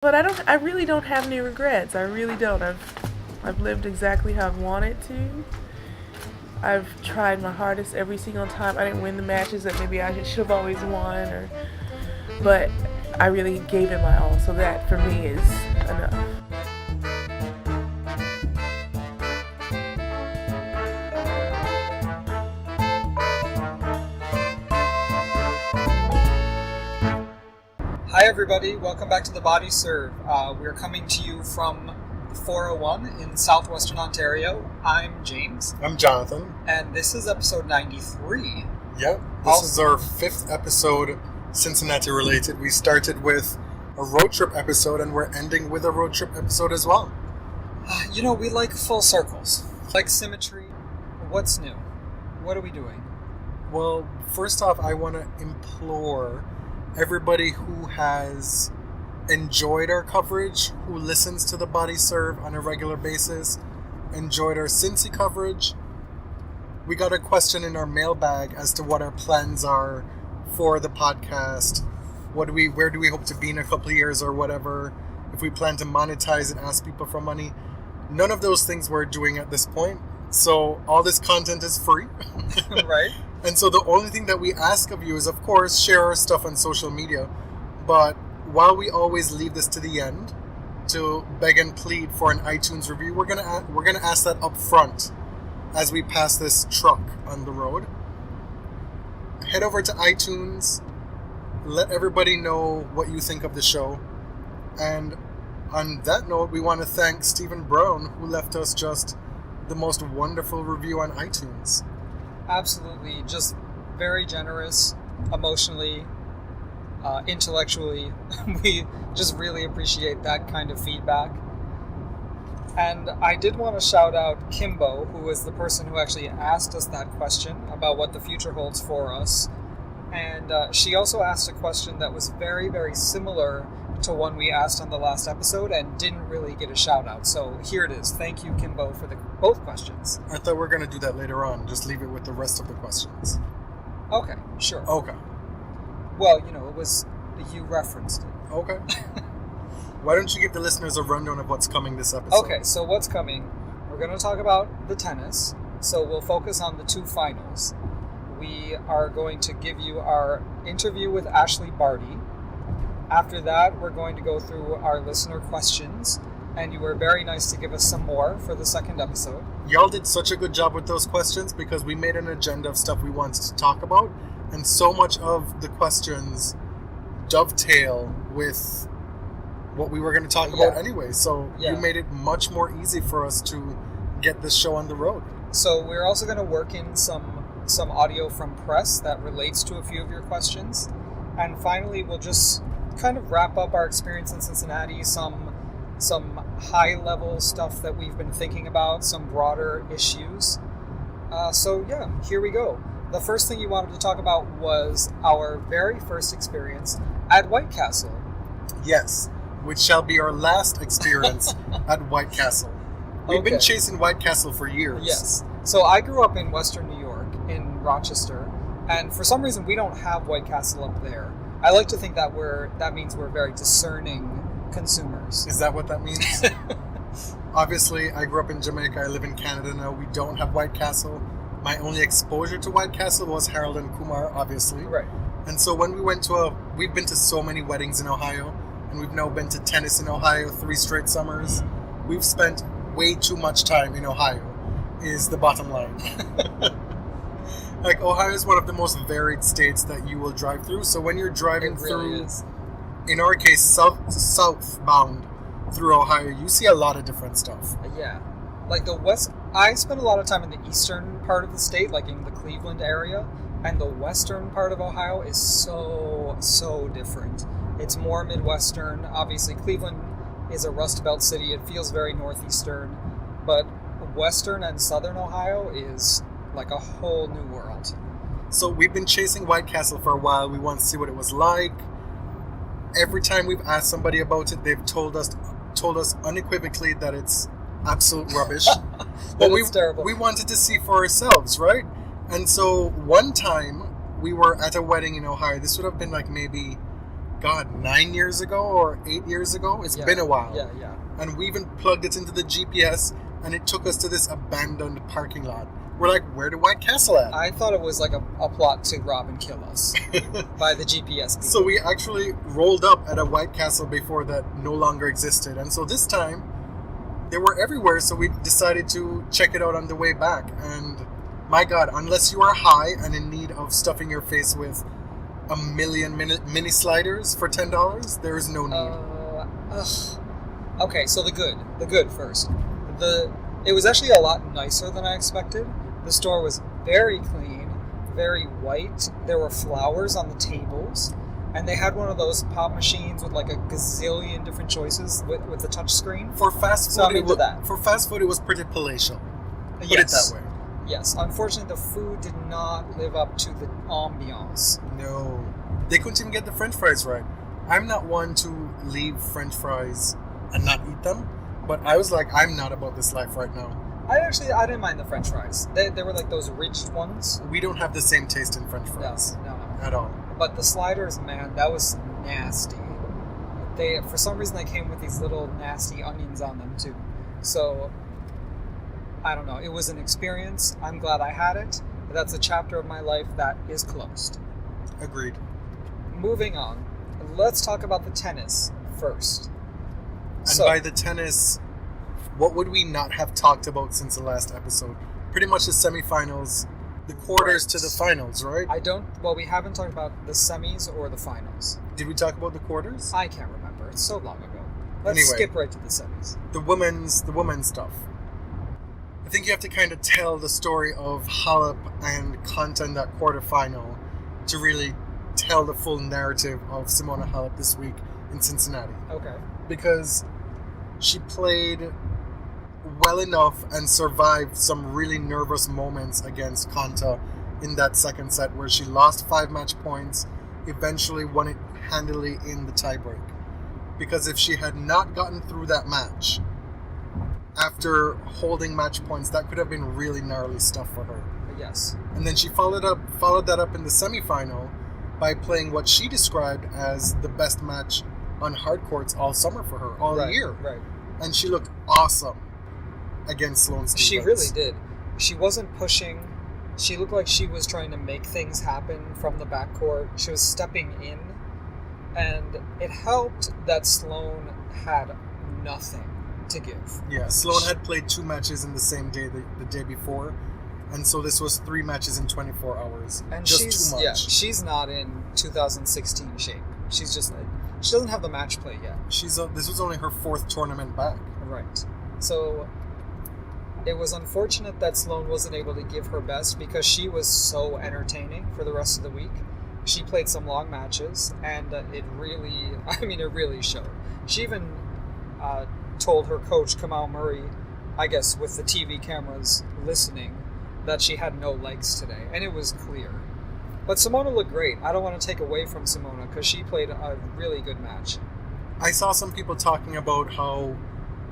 But I really don't have any regrets. I really don't. I've lived exactly how I've wanted to. I've tried my hardest every single time. I didn't win the matches that maybe I should have always won, but I really gave it my all. So that for me is enough. Hi everybody, welcome back to the Body Serve. We're coming to you from 401 in southwestern Ontario. I'm James. I'm Jonathan. And this is episode 93. Yep, this is our 5th episode Cincinnati related. We started with a road trip episode and we're ending with a road trip episode as well. You know, we like full circles, like symmetry. What's new? What are we doing? Well, first off, I want to implore everybody who has enjoyed our coverage, who listens to the Body Serve on a regular basis, enjoyed our Cincy coverage. We got a question in our mailbag as to what our plans are for the podcast. Where do we hope to be in a couple of years or whatever? If we plan to monetize and ask people for money. None of those things we're doing at this point. So all this content is free. Right. And so the only thing that we ask of you is, of course, share our stuff on social media. But while we always leave this to the end to beg and plead for an iTunes review, we're gonna ask that up front as we pass this truck on the road. Head over to iTunes. Let everybody know what you think of the show. And on that note, we want to thank Stephen Brown, who left us just the most wonderful review on iTunes. Absolutely, just very generous, emotionally, intellectually. We just really appreciate that kind of feedback. And I did want to shout out Kimbo, who was the person who actually asked us that question about what the future holds for us. And she also asked a question that was very, very similar to one we asked on the last episode and didn't really get a shout out. So here it is. Thank you, Kimbo, for both questions. I thought we were going to do that later on. Just leave it with the rest of the questions. Okay, sure. Okay. Well, it was, you referenced it. Okay. Why don't you give the listeners a rundown of what's coming this episode? Okay, so what's coming? We're going to talk about the tennis. So we'll focus on the two finals. We are going to give you our interview with Ash Barty. After that, we're going to go through our listener questions, and you were very nice to give us some more for the second episode. Y'all did such a good job with those questions because we made an agenda of stuff we wanted to talk about, and so much of the questions dovetail with what we were going to talk about anyway. So you made it much more easy for us to get this show on the road. So we're also going to work in some audio from press that relates to a few of your questions. And finally, we'll just kind of wrap up our experience in Cincinnati, some high-level stuff that we've been thinking about, some broader issues. So here we go. The first thing you wanted to talk about was our very first experience at White Castle. Yes, which shall be our last experience at White Castle. We've been chasing White Castle for years. Yes. So I grew up in Western New York, in Rochester, and for some reason we don't have White Castle up there. I like to think that means we're very discerning consumers. Is that what that means? Obviously, I grew up in Jamaica. I live in Canada now. We don't have White Castle. My only exposure to White Castle was Harold and Kumar, obviously. Right. And so when we went we've been to so many weddings in Ohio, and we've now been to tennis in Ohio 3 straight summers. We've spent way too much time in Ohio, is the bottom line. Like, Ohio is one of the most varied states that you will drive through. So when you're driving through, in our case, southbound through Ohio, you see a lot of different stuff. Yeah. Like I spent a lot of time in the eastern part of the state, like in the Cleveland area, and the western part of Ohio is so different. It's more Midwestern. Obviously, Cleveland is a Rust Belt city. It feels very northeastern, but western and southern Ohio is like a whole new world. So we've been chasing White Castle for a while. We want to see what it was like. Every time we've asked somebody about it, they've told us unequivocally that it's absolute rubbish. But it's terrible. We wanted to see for ourselves, right? And so one time we were at a wedding in Ohio. This would have been like maybe God, 9 years ago or 8 years ago? It's been a while. Yeah. And we even plugged it into the GPS, and it took us to this abandoned parking lot. We're like, where the White Castle at? I thought it was like a plot to rob and kill us by the GPS people. So we actually rolled up at a White Castle before that no longer existed. And so this time, they were everywhere, so we decided to check it out on the way back. And my God, unless you are high and in need of stuffing your face with a million mini sliders for $10, there is no need. Okay, so the good first. It was actually a lot nicer than I expected. The store was very clean, very white. There were flowers on the tables, and they had one of those pop machines with like a gazillion different choices with the touch screen. For fast food, So I'm into that. For fast food, it was pretty palatial. Put it Yes. that way. Yes, unfortunately, the food did not live up to the ambiance. No, they couldn't even get the French fries right. I'm not one to leave French fries and not eat them, but I was like, I'm not about this life right now. I didn't mind the French fries. They were like those ridged ones. We don't have the same taste in French fries No. at all. But the sliders, man, that was nasty. For some reason, they came with these little nasty onions on them too. So, I don't know. It was an experience. I'm glad I had it. But that's a chapter of my life that is closed. Agreed. Moving on. Let's talk about the tennis first. And by the tennis, what would we not have talked about since the last episode? Pretty much the semifinals, the quarters to the finals, right? We haven't talked about the semis or the finals. Did we talk about the quarters? I can't remember. It's so long ago. Let's Anyway. skip right to the semis. The women's stuff. I think you have to kind of tell the story of Halep and Konta in that quarterfinal to really tell the full narrative of Simona Halep this week in Cincinnati. Okay. Because she played well enough and survived some really nervous moments against Konta in that second set where she lost 5 match points, eventually won it handily in the tiebreak. Because if she had not gotten through that match, after holding match points, that could have been really gnarly stuff for her. Yes. And then she followed that up in the semifinal by playing what she described as the best match on hard courts all summer for her, all year. Right. And she looked awesome against Sloane Stephens. She really did. She wasn't pushing. She looked like she was trying to make things happen from the backcourt. She was stepping in. And it helped that Sloane had nothing to give. Yeah, Sloane had played 2 matches in the same day, the day before. And so this was 3 matches in 24 hours. And just too much. Yeah, she's not in 2016 shape. She's just... She doesn't have the match play yet. This was only her 4th tournament back. Right. So it was unfortunate that Sloane wasn't able to give her best because she was so entertaining for the rest of the week. She played some long matches, and it really showed. She even told her coach, Kamal Murray, I guess with the TV cameras listening, that she had no legs today, and it was clear. But Simona looked great. I don't want to take away from Simona because she played a really good match. I saw some people talking about how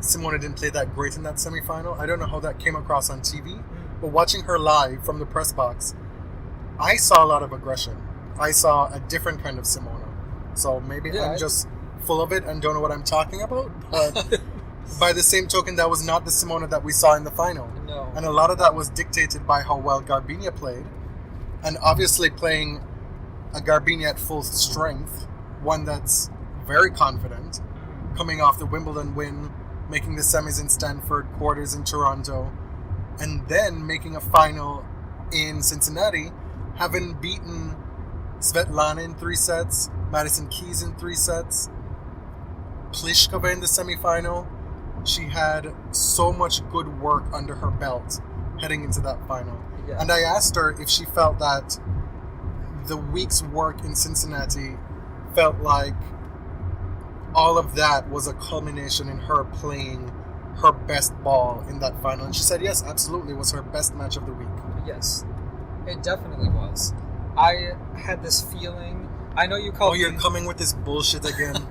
Simona didn't play that great in that semifinal. I don't know how that came across on TV, but watching her live from the press box, I saw a lot of aggression. I saw a different kind of Simona. So maybe I'm just full of it and don't know what I'm talking about. But by the same token, that was not the Simona that we saw in the final. No. And a lot of that was dictated by how well Garbiñe played. And obviously playing a Garbiñe at full strength, one that's very confident, coming off the Wimbledon win, making the semis in Stanford, quarters in Toronto, and then making a final in Cincinnati, having beaten Svetlana in 3 sets, Madison Keys in 3 sets, Pliskova in the semifinal. She had so much good work under her belt heading into that final. Yeah. And I asked her if she felt that the week's work in Cincinnati felt like all of that was a culmination in her playing her best ball in that final. And she said, yes, absolutely, it was her best match of the week. Yes, it definitely was. I had this feeling. I know you called me... you're coming with this bullshit again.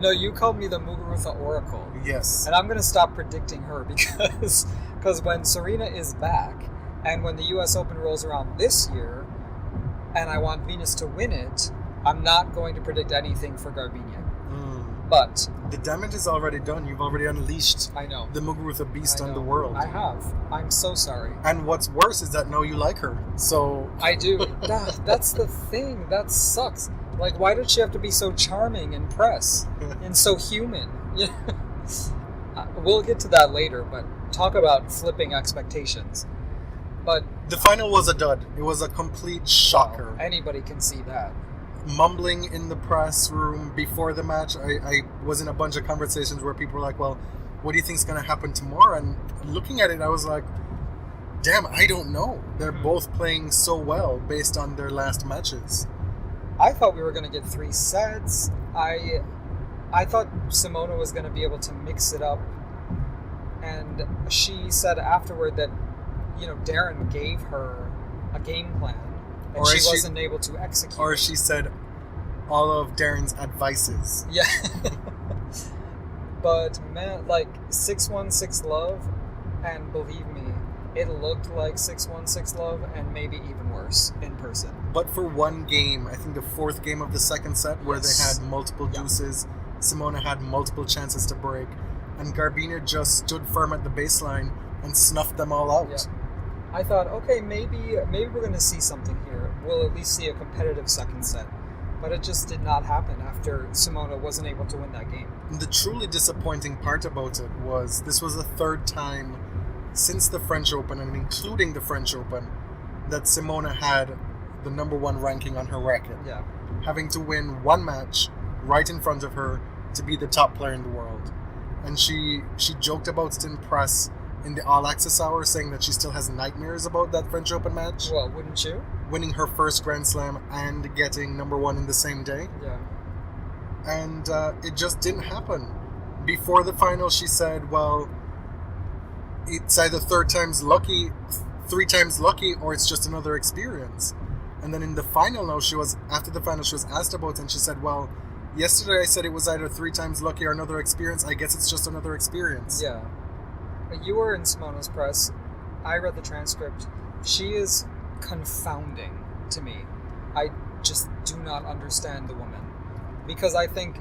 No, you called me the Muguruza Oracle. Yes. And I'm going to stop predicting her because when Serena is back and when the U.S. Open rolls around this year and I want Venus to win it, I'm not going to predict anything for Garbiñe. Mm. But The damage is already done. You've already unleashed I know. the Muguruza beast I on the know. world. I have. I'm so sorry. And what's worse is that now you like her. So I do. That's the thing. That sucks. Like, why did she have to be so charming in press and so human? We'll get to that later, but talk about flipping expectations. But the final was a dud. It was a complete shocker. anybody can see that. Mumbling in the press room before the match. I was in a bunch of conversations where people were like, well, what do you think's going to happen tomorrow? And looking at it, I was like, damn, I don't know. They're both playing so well based on their last matches. I thought we were going to get 3 sets. I thought Simona was going to be able to mix it up. And she said afterward that, Darren gave her a game plan and Or she she- wasn't able to execute. Or she said all of Darren's advices. Yeah. But man, like 616 love, and believe me, it looked like 616 love and maybe even worse in person. But for one game, I think the 4th game of the second set, where Yes. they had multiple deuces, Simona had multiple chances to break, and Garbiñe just stood firm at the baseline and snuffed them all out. Yeah. I thought, okay, maybe we're going to see something here. We'll at least see a competitive second set. But it just did not happen after Simona wasn't able to win that game. And the truly disappointing part about it was this was the 3rd time since the French Open, and including the French Open, that Simona had the number 1 ranking on her racket. Yeah. Having to win one match right in front of her to be the top player in the world. And she joked about it in press in the All Access Hour, saying that she still has nightmares about that French Open match. Well, wouldn't you? Winning her first Grand Slam and getting number 1 in the same day. Yeah. And it just didn't happen. Before the final, she said, well, it's either 3 times lucky, or it's just another experience. And then in the final now, after the final, she was asked about it, and she said, well, yesterday I said it was either 3 times lucky or another experience. I guess it's just another experience. Yeah. You were in Simona's press. I read the transcript. She is confounding to me. I just do not understand the woman. Because I think,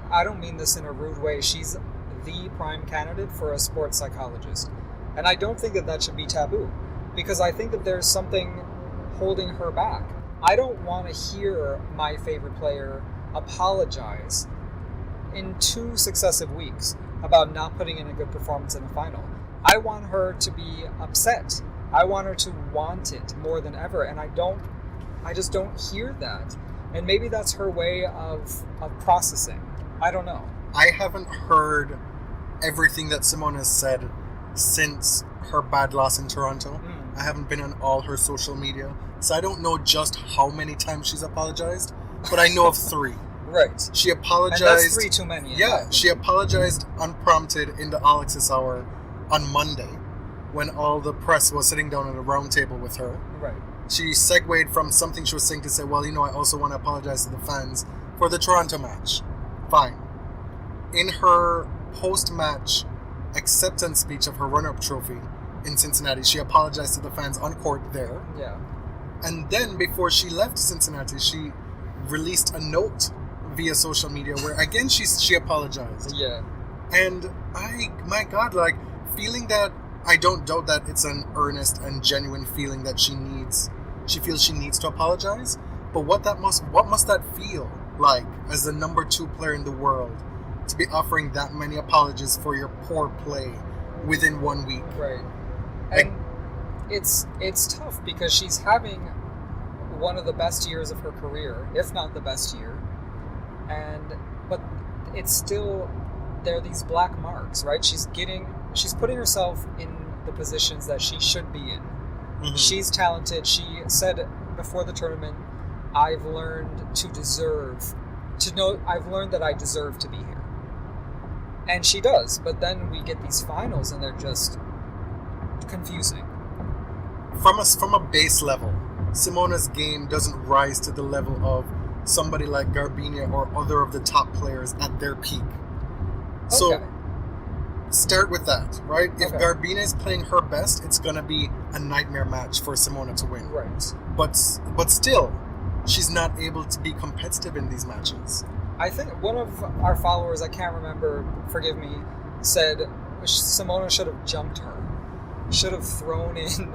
I don't mean this in a rude way, she's the prime candidate for a sports psychologist. And I don't think that should be taboo. Because I think that there's something holding her back. I don't want to hear my favorite player apologize in 2 successive weeks about not putting in a good performance in the final. I want her to be upset. I want her to want it more than ever, and I just don't hear that. And maybe that's her way of processing. I don't know. I haven't heard everything that Simona has said since her bad loss in Toronto. I haven't been on all her social media, so I don't know just how many times she's apologized, but I know of 3. Right. She apologized. And that's 3 too many. Yeah, she apologized unprompted in the All Access Hour on Monday when all the press was sitting down at a round table with her. Right. She segued from something she was saying to say, well, I also want to apologize to the fans for the Toronto match. Fine. In her post-match acceptance speech of her runner-up trophy in Cincinnati, she apologized to the fans on court there. Yeah. And then before she left Cincinnati, she released a note via social media where again she apologized. Yeah. And my God, like, feeling that, I don't doubt that it's an earnest and genuine feeling that she feels she needs to apologize. But what must that feel like as the number 2 player in the world to be offering that many apologies for your poor play within 1 week? Right. And it's tough because she's having one of the best years of her career, if not the best year. But it's still, there are these black marks, right? She's putting herself in the positions that she should be in. Mm-hmm. She's talented. She said before the tournament, I've learned that I deserve to be here. And she does, but then we get these finals and they're just confusing. From a base level, Simona's game doesn't rise to the level of somebody like Garbiñe or other of the top players at their peak. So start with that, right? If Garbiñe is playing her best, it's going to be a nightmare match for Simona to win. Right. But still, she's not able to be competitive in these matches. I think one of our followers, I can't remember, forgive me, said Simona should have jumped her. Should have thrown in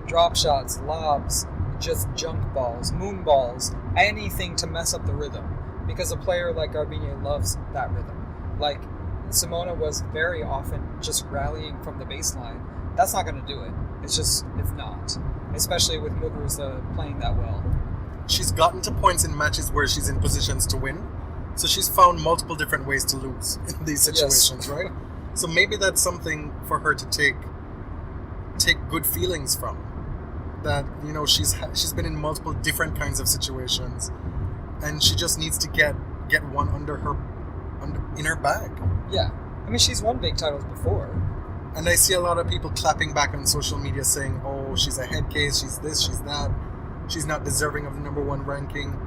drop shots, lobs, just junk balls, moon balls, anything to mess up the rhythm. Because a player like Garbiñe loves that rhythm. Like, Simona was very often just rallying from the baseline. That's not going to do it. It's not. Especially with Muguruza playing that well. She's gotten to points in matches where she's in positions to win. So she's found multiple different ways to lose in these situations, right? So maybe that's something for her to take good feelings from. That, you know, she's been in multiple different kinds of situations, and she just needs to get one in her bag. Yeah, I mean, she's won big titles before. And I see a lot of people clapping back on social media saying, "Oh, she's a head case. She's this. She's that. She's not deserving of the number one ranking."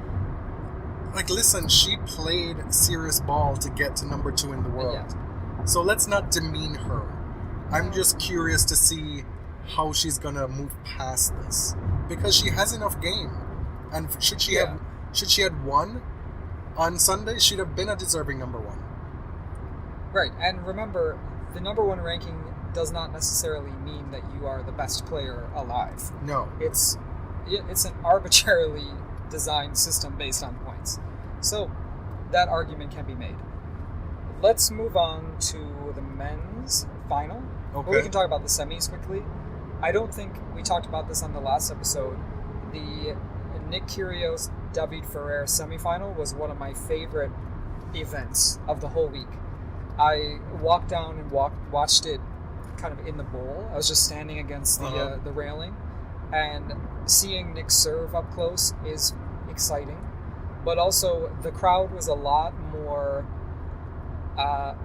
Like, listen, she played serious ball to get to number 2 in the world. Yeah. So let's not demean her. I'm just curious to see how she's gonna move past this, because she has enough game, and should she had won on Sunday, she'd have been a deserving number 1. Right, and remember, the number 1 ranking does not necessarily mean that you are the best player alive. No, it's an arbitrarily designed system based on points. So that argument can be made. Let's move on to the men's final. okay. Or we can talk about the semis quickly. I don't think we talked about this on the last episode. The Nick Kyrgios David Ferrer semifinal was one of my favorite events of the whole week. I walked down and watched it kind of in the bowl. I was just standing against the railing, and seeing Nick serve up close is exciting. But also, the crowd was a lot more, I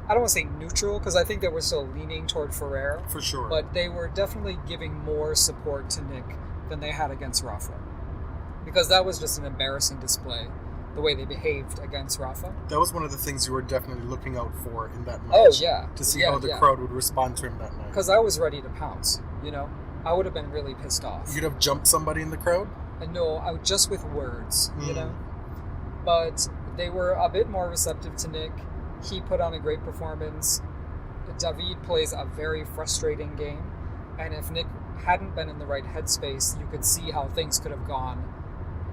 don't want to say neutral, because I think they were still leaning toward Ferrer. For sure. But they were definitely giving more support to Nick than they had against Rafa. Because that was just an embarrassing display, the way they behaved against Rafa. That was one of the things you were definitely looking out for in that match. Oh, yeah. To see how the crowd would respond to him that night. Because I was ready to pounce, you know? I would have been really pissed off. You'd have jumped somebody in the crowd? No, just with words, you know? But they were a bit more receptive to Nick. He put on a great performance. David plays a very frustrating game. And if Nick hadn't been in the right headspace, you could see how things could have gone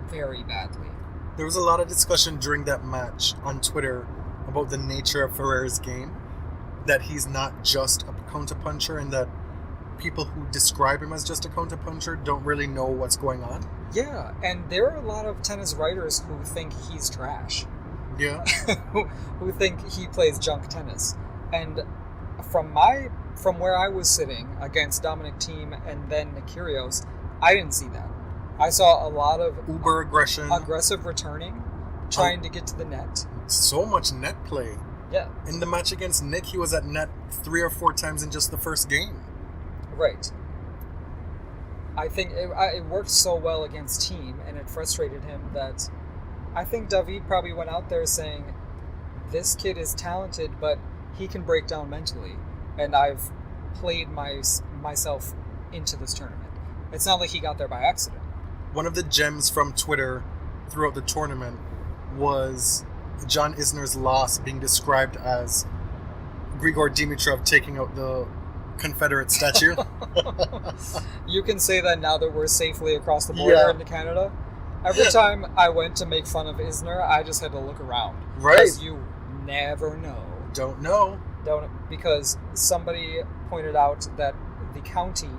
very badly. There was a lot of discussion during that match on Twitter about the nature of Ferrer's game. That he's not just a counterpuncher, and that people who describe him as just a counterpuncher don't really know what's going on. Yeah, and there are a lot of tennis writers who think he's trash. Yeah. who think he plays junk tennis. And from where I was sitting against Dominic Thiem and then Nick Kyrgios, I didn't see that. I saw a lot of uber aggression, aggressive returning, trying to get to the net. So much net play. Yeah. In the match against Nick, he was at net 3 or 4 times in just the first game. Right. I think it worked so well against Thiem, and it frustrated him that I think David probably went out there saying, this kid is talented, but he can break down mentally, and I've played myself into this tournament. It's not like he got there by accident. One of the gems from Twitter throughout the tournament was John Isner's loss being described as Grigor Dimitrov taking out the Confederate statue. You can say that now that we're safely across the border into Canada. Every time I went to make fun of Isner, I just had to look around. Right. Because you never know. Don't know. Because somebody pointed out that the county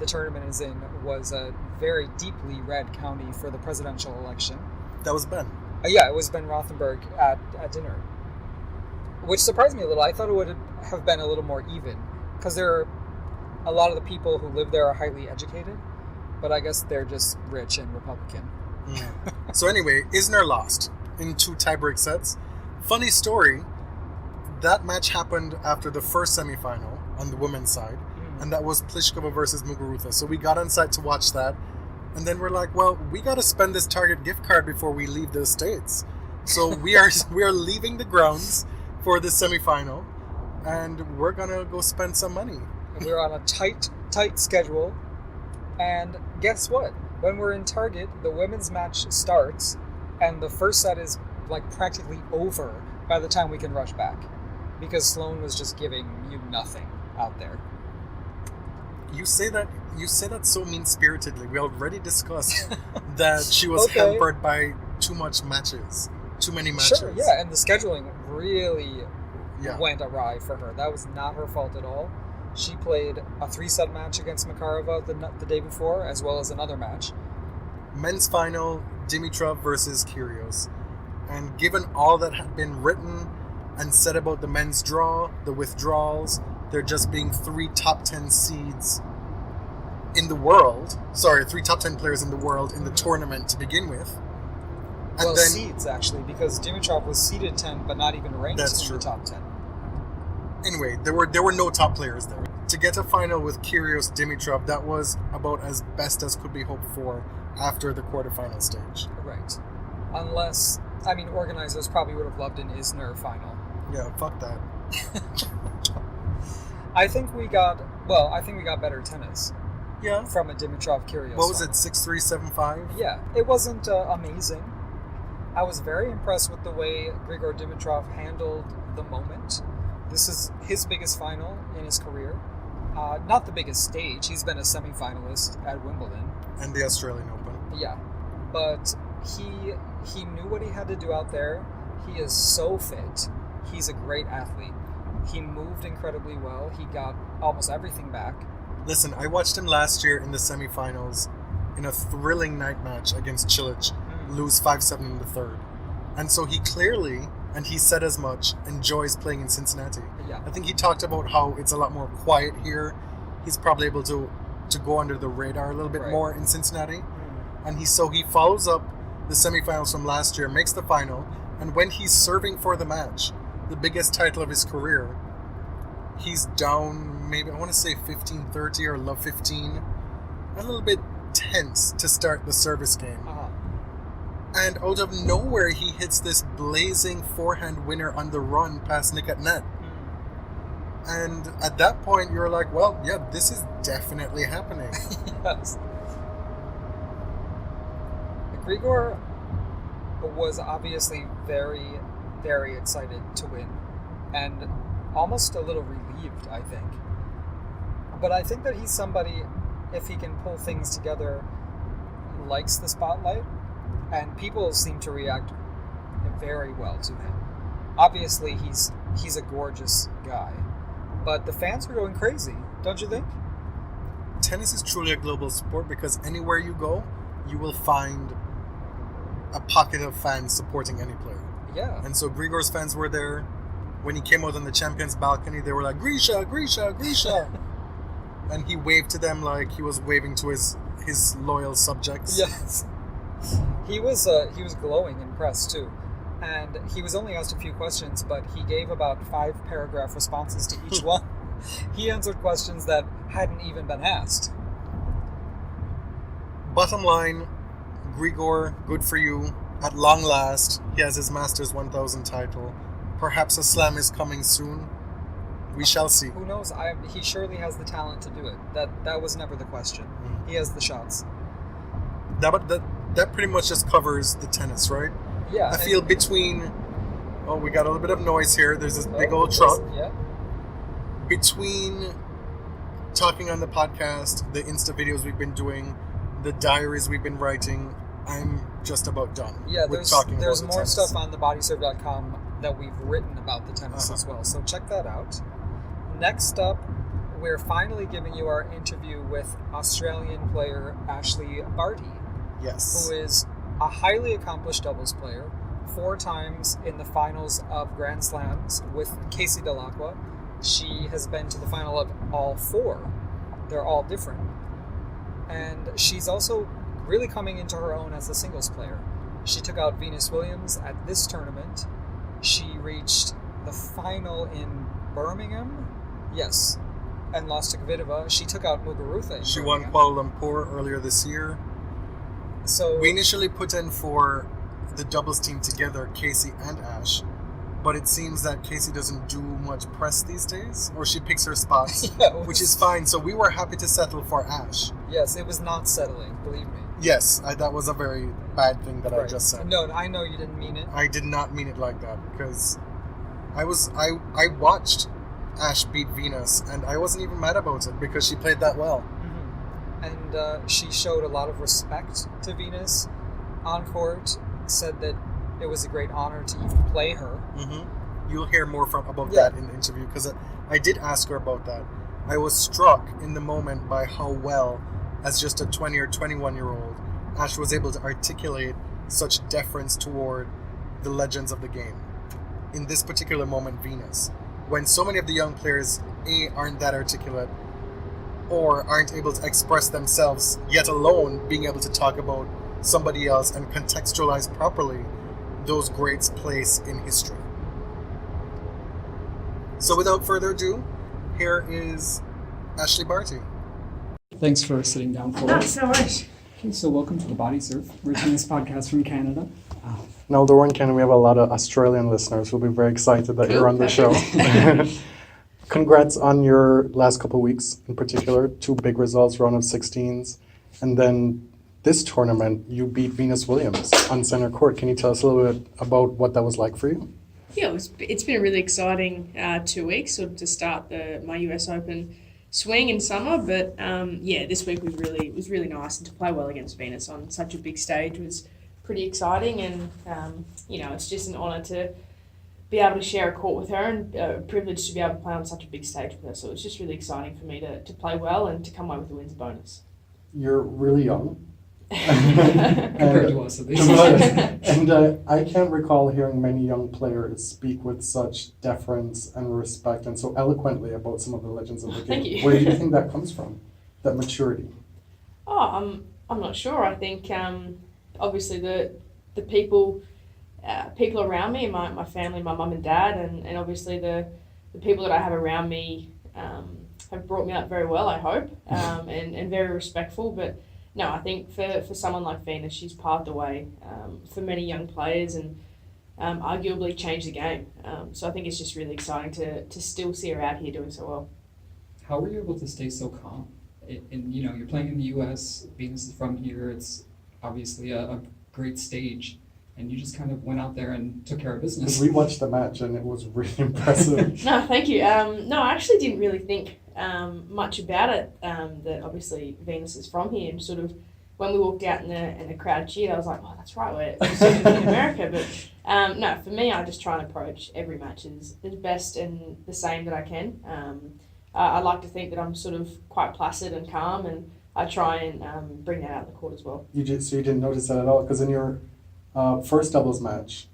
the tournament is in was a very deeply red county for the presidential election. That was Ben. Yeah, it was Ben Rothenberg at dinner. Which surprised me a little. I thought it would have been a little more even. Because a lot of the people who live there are highly educated. But I guess they're just rich and Republican. So anyway, Isner lost in 2 tiebreak sets. Funny story, that match happened after the first semifinal on the women's side. And that was Pliskova versus Muguruza. So we got on site to watch that. And then we're like, well, we got to spend this Target gift card before we leave the States. So we are leaving the grounds for the semifinal. And we're going to go spend some money. And we're on a tight schedule. And guess what? When we're in Target, the women's match starts, and the first set is like practically over by the time we can rush back, because Sloane was just giving you nothing out there. You say that so mean-spiritedly. We already discussed that she was Okay. hampered by too many matches. Sure, yeah, and the scheduling really Yeah. went awry for her. That was not her fault at all. She played a 3-set match against Makarova the day before, as well as another match. Men's final, Dimitrov versus Kyrgios. And given all that had been written and said about the men's draw, the withdrawals, there just being 3 top 10 seeds in the world, 3 top 10 players in the world in the tournament to begin with. And Well, then, seeds, actually, because Dimitrov was seeded 10, but not even ranked That's in true. the top 10. anyway, there were no top players there. To get a final with Kyrgios Dimitrov, that was about as best as could be hoped for after the quarterfinal stage. Right. Unless, I mean, organizers probably would have loved an Isner final. Yeah, fuck that. I think we got better tennis Yeah. from a Dimitrov Kyrgios. What was final. it, 6-3, 7-5? Yeah, it wasn't amazing. I was very impressed with the way Grigor Dimitrov handled the moment. This is his biggest final in his career. Not the biggest stage. He's been a semifinalist at Wimbledon. And the Australian Open. Yeah, but he knew what he had to do out there. He is so fit. He's a great athlete. He moved incredibly well. He got almost everything back. Listen, I watched him last year in the semifinals in a thrilling night match against Cilic, lose 5-7 in the third. And so he clearly, and he said as much, enjoys playing in Cincinnati. Yeah. I think he talked about how it's a lot more quiet here. He's probably able to go under the radar a little bit Right. more in Cincinnati. And he follows up the semifinals from last year, makes the final, and when he's serving for the match, the biggest title of his career, he's down maybe, I want to say 15-30 or love 15. A little bit tense to start the service game. Uh-huh. And out of nowhere, he hits this blazing forehand winner on the run past Nick at net. And at that point, you're like, well, yeah, this is definitely happening. Yes. Grigor was obviously very, very excited to win, and almost a little relieved, I think. But I think that he's somebody, if he can pull things together, likes the spotlight, and people seem to react very well to him. Obviously, he's a gorgeous guy, but the fans are going crazy, don't you think? Tennis is truly a global sport because anywhere you go, you will find a pocket of fans supporting any player. Yeah. And so Grigor's fans were there. When he came out on the champions balcony, they were like, Grisha, Grisha, Grisha. And he waved to them like he was waving to his loyal subjects. Yes. He was glowing in press too. And he was only asked a few questions, but he gave about 5-paragraph responses to each one. He answered questions that hadn't even been asked. Bottom line, Grigor, good for you. At long last, he has his Masters 1000 title. Perhaps a slam is coming soon. We shall see. Who knows? He surely has the talent to do it. That was never the question. He has the shots. That pretty much just covers the tennis, right? Yeah. I feel between... Oh, we got a little bit of noise here. There's this big old truck. Yeah. Between talking on the podcast, the Insta videos we've been doing, the diaries we've been writing, I'm just about done. Yeah, with talking there's about the more tennis. stuff on thebodyserve.com that we've written about the tennis as well, so check that out. Next up, we're finally giving you our interview with Australian player Ash Barty, Yes. who is a highly accomplished doubles player, 4 times in the finals of Grand Slams with Casey Dell'Acqua. She has been to the final of all 4. They're all different. And she's also really coming into her own as a singles player. She took out Venus Williams at this tournament. She reached the final in Birmingham, yes, and lost to Kvitova. She took out Muguruza in She Birmingham. won Kuala Lumpur earlier this year. So We initially put in for the doubles team together, Casey and Ash, but it seems that Casey doesn't do much press these days, or she picks her spots, Yeah, it was- which is fine. So we were happy to settle for Ash. yes, it was not settling, believe me. Yes, that was a very bad thing that I Right. just said. No, I know you didn't mean it. I did not mean it like that because I watched Ash beat Venus and I wasn't even mad about it because she played that well. And she showed a lot of respect to Venus on court, said that it was a great honor to even play her. You'll hear more about that in the interview because I did ask her about that. I was struck in the moment by how well, as just a 20 or 21-year-old, Ash was able to articulate such deference toward the legends of the game. In this particular moment, Venus, when so many of the young players aren't that articulate or aren't able to express themselves, yet alone being able to talk about somebody else and contextualize properly those greats' place in history. So without further ado, here is Ash Barty. Thanks for sitting down for us. No worries. Okay, so welcome to the Body Surf. We're doing this podcast from Canada. Now, although we're in Canada, we have a lot of Australian listeners who'll be very excited that you're on the show. Congrats on your last couple of weeks in particular. 2 big results, round of 16s. And then this tournament, you beat Venus Williams on center court. Can you tell us a little bit about what that was like for you? Yeah, it's been a really exciting 2 weeks sort of to start my US Open swing in summer. But this week was really nice, and to play well against Venus on such a big stage was pretty exciting. And it's just an honour to be able to share a court with her, and a privilege to be able to play on such a big stage with her. So it's just really exciting for me to play well and to come away with the wins bonus. You're really young. Compared to us, at least. And I can't recall hearing many young players speak with such deference and respect and so eloquently about some of the legends of the game. Thank you. Where do you think that comes from? That maturity? Oh, I'm not sure. I think obviously the people around me, my family, my mum and dad, and obviously the people that I have around me have brought me up very well, I hope, and very respectful. But no, I think for someone like Venus, she's paved the way for many young players and arguably changed the game. So I think it's just really exciting to still see her out here doing so well. How were you able to stay so calm? And you're playing in the U.S., Venus is from here, it's obviously a great stage, and you just kind of went out there and took care of business. We watched the match and it was really impressive. No, thank you. No, I actually didn't really think much about it, that obviously Venus is from here, and sort of when we walked out and the crowd cheered, I was like, oh, that's right, we're sort of in America. But no, for me, I just try and approach every match as best and the same that I can. I like to think that I'm sort of quite placid and calm, and I try and bring that out in the court as well. So you didn't notice that at all? Because in your first doubles match,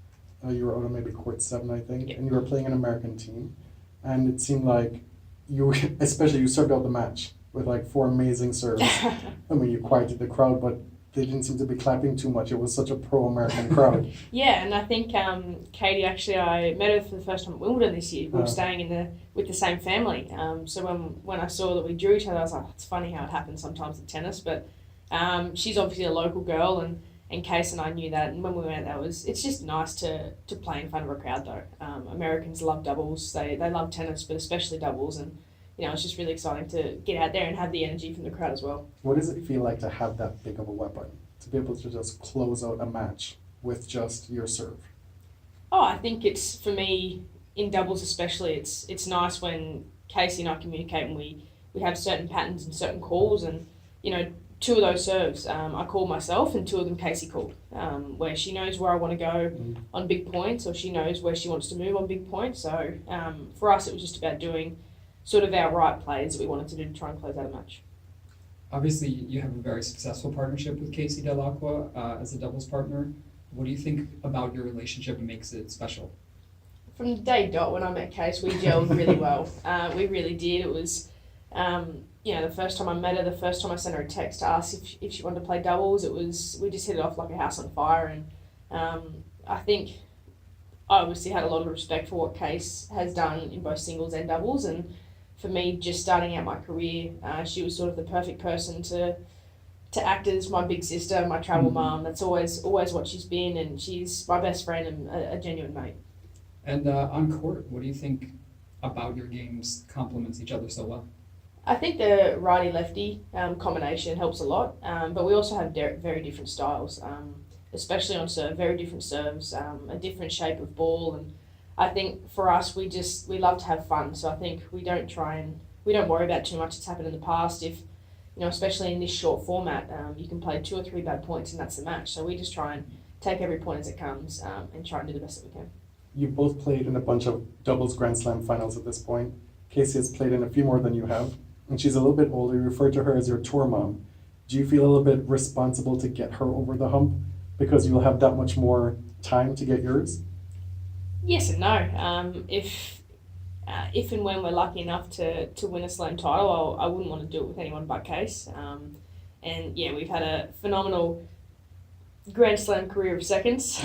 you were out on maybe court 7, I think, and you were playing an American team, and it seemed like you served out the match with like 4 amazing serves. I mean, you quieted the crowd, but they didn't seem to be clapping too much. It was such a pro-American crowd. Yeah, and I think Katie, actually, I met her for the first time at Wimbledon this year. We were staying with the same family. So when I saw that we drew each other, I was like, it's funny how it happens sometimes in tennis. But she's obviously a local girl, and Case and I knew that. And when we went, it's just nice to play in front of a crowd, though. Americans love doubles. They love tennis, but especially doubles. And it's just really exciting to get out there and have the energy from the crowd as well. What does it feel like to have that big of a weapon? To be able to just close out a match with just your serve? Oh, I think it's, for me, in doubles especially, it's nice when Casey and I communicate and we have certain patterns and certain calls, and 2 of those serves I call myself, and 2 of them Casey called, where she knows where I want to go on big points, or she knows where she wants to move on big points. So for us, it was just about doing sort of our right plays that we wanted to do to try and close out a match. Obviously, you have a very successful partnership with Casey Delacqua as a doubles partner. What do you think about your relationship and makes it special? From the day dot when I met Case, we gelled really well. We really did. It was, the first time I met her, the first time I sent her a text to ask if she wanted to play doubles, we just hit it off like a house on fire. And I think I obviously had a lot of respect for what Case has done in both singles and doubles, and for me, just starting out my career, she was sort of the perfect person to act as my big sister, my travel mum. That's always what she's been, and she's my best friend and a genuine mate. And on court, what do you think about your games complements each other so well? I think the righty-lefty combination helps a lot, but we also have very different styles, especially on serve, very different serves, a different shape of ball, and I think for us, we love to have fun, so I think we don't worry about too much that's happened in the past. If, especially in this short format, you can play 2 or 3 bad points and that's the match, so we just try and take every point as it comes and try and do the best that we can. You've both played in a bunch of doubles Grand Slam finals at this point. Casey has played in a few more than you have, and she's a little bit older. You refer to her as your tour mom. Do you feel a little bit responsible to get her over the hump because you'll have that much more time to get yours? Yes and no. If and when we're lucky enough to win a slam title, I wouldn't want to do it with anyone but Case. And yeah, we've had a phenomenal Grand Slam career of seconds.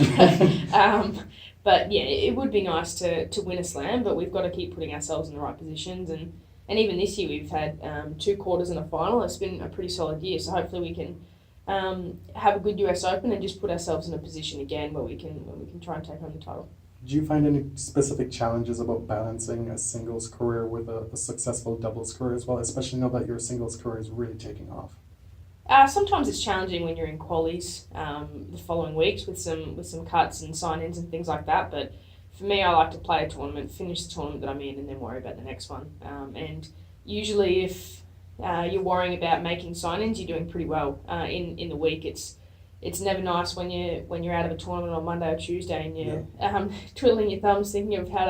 But yeah, it would be nice to win a slam, but we've got to keep putting ourselves in the right positions. And even this year, we've had 2 quarters and a final. It's been a pretty solid year. So hopefully we can have a good US Open and just put ourselves in a position again where we can try and take home the title. Do you find any specific challenges about balancing a singles career with a successful doubles career as well, especially now that your singles career is really taking off? Sometimes it's challenging when you're in qualies the following weeks with some cuts and sign-ins and things like that. But for me, I like to play a tournament, finish the tournament that I'm in, and then worry about the next one. And usually, if you're worrying about making sign-ins, you're doing pretty well in the week. It's never nice when you're out of a tournament on Monday or Tuesday and you're twiddling your thumbs thinking of how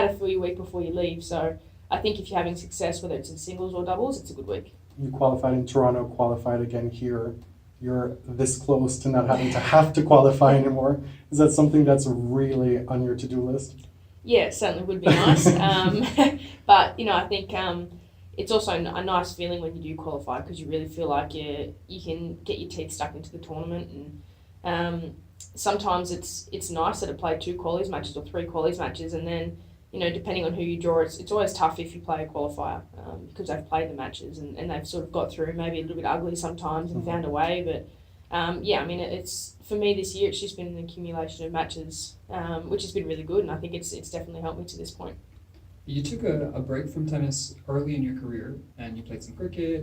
to fill your week before you leave. So I think if you're having success, whether it's in singles or doubles, it's a good week. You qualified in Toronto, qualified again here. You're this close to not having to have to qualify anymore. Is that something that's really on your to-do list? Yeah, it certainly would be nice. But, I think it's also a nice feeling when you do qualify because you really feel like you can get your teeth stuck into the tournament. And sometimes it's nice that it played 2 qualies matches or 3 qualies matches, and then depending on who you draw, it's always tough if you play a qualifier because they've played the matches and they've sort of got through, maybe a little bit ugly sometimes and found a way. But it's for me this year, it's just been an accumulation of matches, which has been really good, and I think it's definitely helped me to this point. You took a break from tennis early in your career and you played some cricket.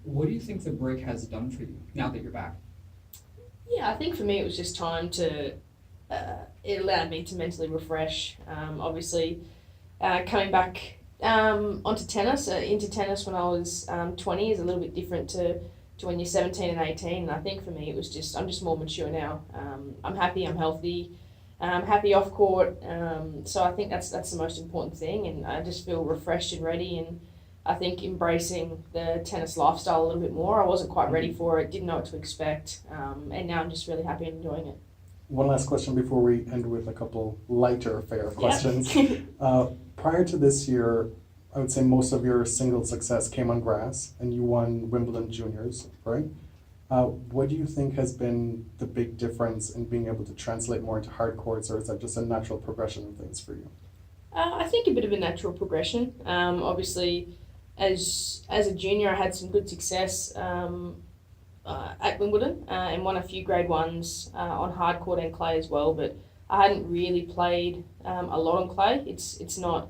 What do you think the break has done for you now that you're back? Yeah, I think for me it was just time to... it allowed me to mentally refresh. Obviously, coming back into tennis when I was 20 is a little bit different to when you're 17 and 18. And I think for me it was I'm just more mature now. I'm happy, I'm healthy, I'm happy off court. So I think that's the most important thing, and I just feel refreshed and ready. And I think embracing the tennis lifestyle a little bit more. I wasn't quite ready for it, didn't know what to expect, and now I'm just really happy and enjoying it. One last question before we end with a couple lighter fair questions. Prior to this year, I would say most of your single success came on grass, and you won Wimbledon Juniors, right? What do you think has been the big difference in being able to translate more into hard courts, or is that just a natural progression of things for you? I think a bit of a natural progression. Obviously, as a junior, I had some good success at Wimbledon and won a few grade 1s on hard court and clay as well, but I hadn't really played a lot on clay. It's not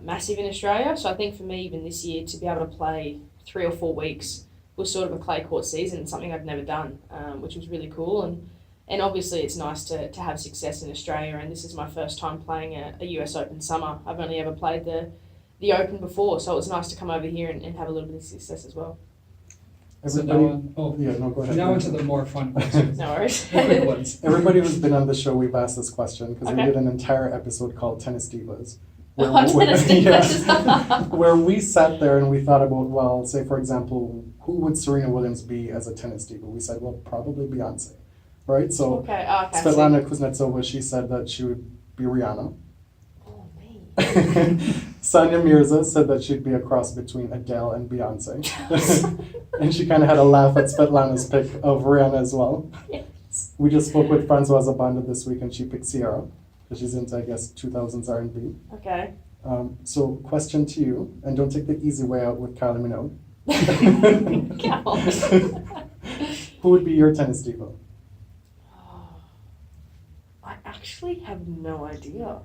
massive in Australia, so I think for me even this year to be able to play 3 or 4 weeks was sort of a clay court season, something I'd never done, which was really cool. And obviously it's nice to have success in Australia, and this is my first time playing a US Open summer. I've only ever played the Open before, so it was nice to come over here and have a little bit of success as well. Go ahead. Now into the more fun questions. No worries. The quick ones. Everybody who's been on the show, we've asked this question because we Okay. did an entire episode called Tennis Divas. Tennis Divas. Where we sat there and we thought about, well, say for example, who would Serena Williams be as a tennis diva? We said, well, probably Beyonce, right? So Okay. Svetlana Kuznetsova, she said that she would be Rihanna. Oh, me. Sonia Mirza said that she'd be a cross between Adele and Beyonce. And she kind of had a laugh at Svetlana's pick of Rihanna as well. Yes. We just spoke with Françoise Abanda this week and she picked Ciara because she's into, I guess, 2000s R&B. Okay. So question to you, and don't take the easy way out with Kylie Minogue. Come on. Who would be your tennis diva? I actually have no idea.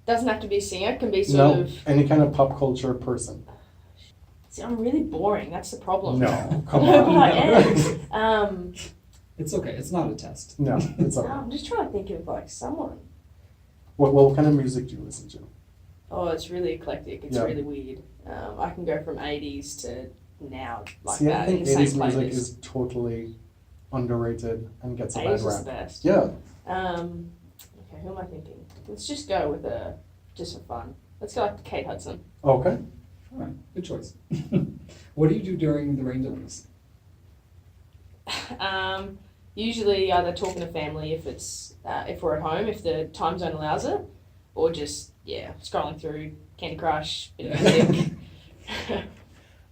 Doesn't have to be a singer, can be sort of... Any kind of pop culture person. See, I'm really boring. That's the problem. No, come No, on. but I am. It's okay. It's not a test. No, it's No, okay. I'm just trying to think of like someone. What kind of music do you listen to? Oh, it's really eclectic. It's Yeah. really weird. I can go from 80s to now, like See, I that, think in the same 80s music playlist. is totally underrated and gets a 80s bad is the rap. best. Yeah. Okay, who am I thinking? Let's just go with just for fun. Let's go like Kate Hudson. Okay. All right, good choice. What do you do during the rain delays? Usually either talking to family if we're at home, if the time zone allows it, or just scrolling through Candy Crush, bit of music.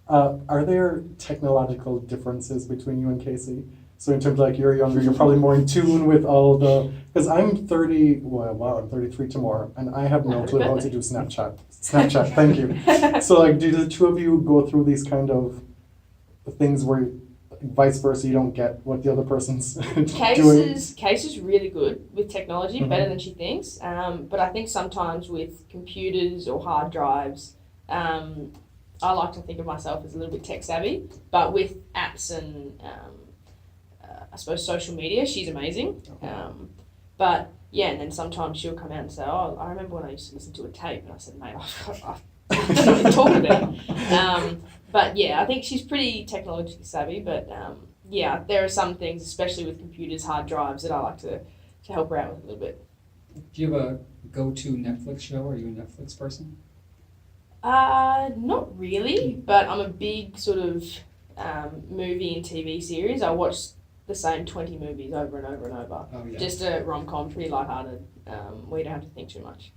Are there technological differences between you and Casey? So in terms of like you're younger, you're probably more in tune with all the, because I'm 30, well, wow, I'm 33 tomorrow, and I have no clue how to do Snapchat. Snapchat, thank you. So like, do the two of you go through these kind of things where vice versa, you don't get what the other person's doing? Case is really good with technology, Mhm. better than she thinks. But I think sometimes with computers or hard drives, I like to think of myself as a little bit tech savvy. But with apps and I suppose social media, she's amazing. But yeah, and then sometimes she'll come out and say, "Oh, I remember when I used to listen to a tape," and I said, "Mate, I don't know what you're talking about." But yeah, I think she's pretty technologically savvy. But yeah, there are some things, especially with computers, hard drives, that I like to help her out with a little bit. Do you have a go-to Netflix show? Are you a Netflix person? Not really, but I'm a big sort of movie and TV series. I watch the same 20 movies over and over and over. Oh yeah. Just a rom-com, pretty lighthearted, where you don't have to think too much.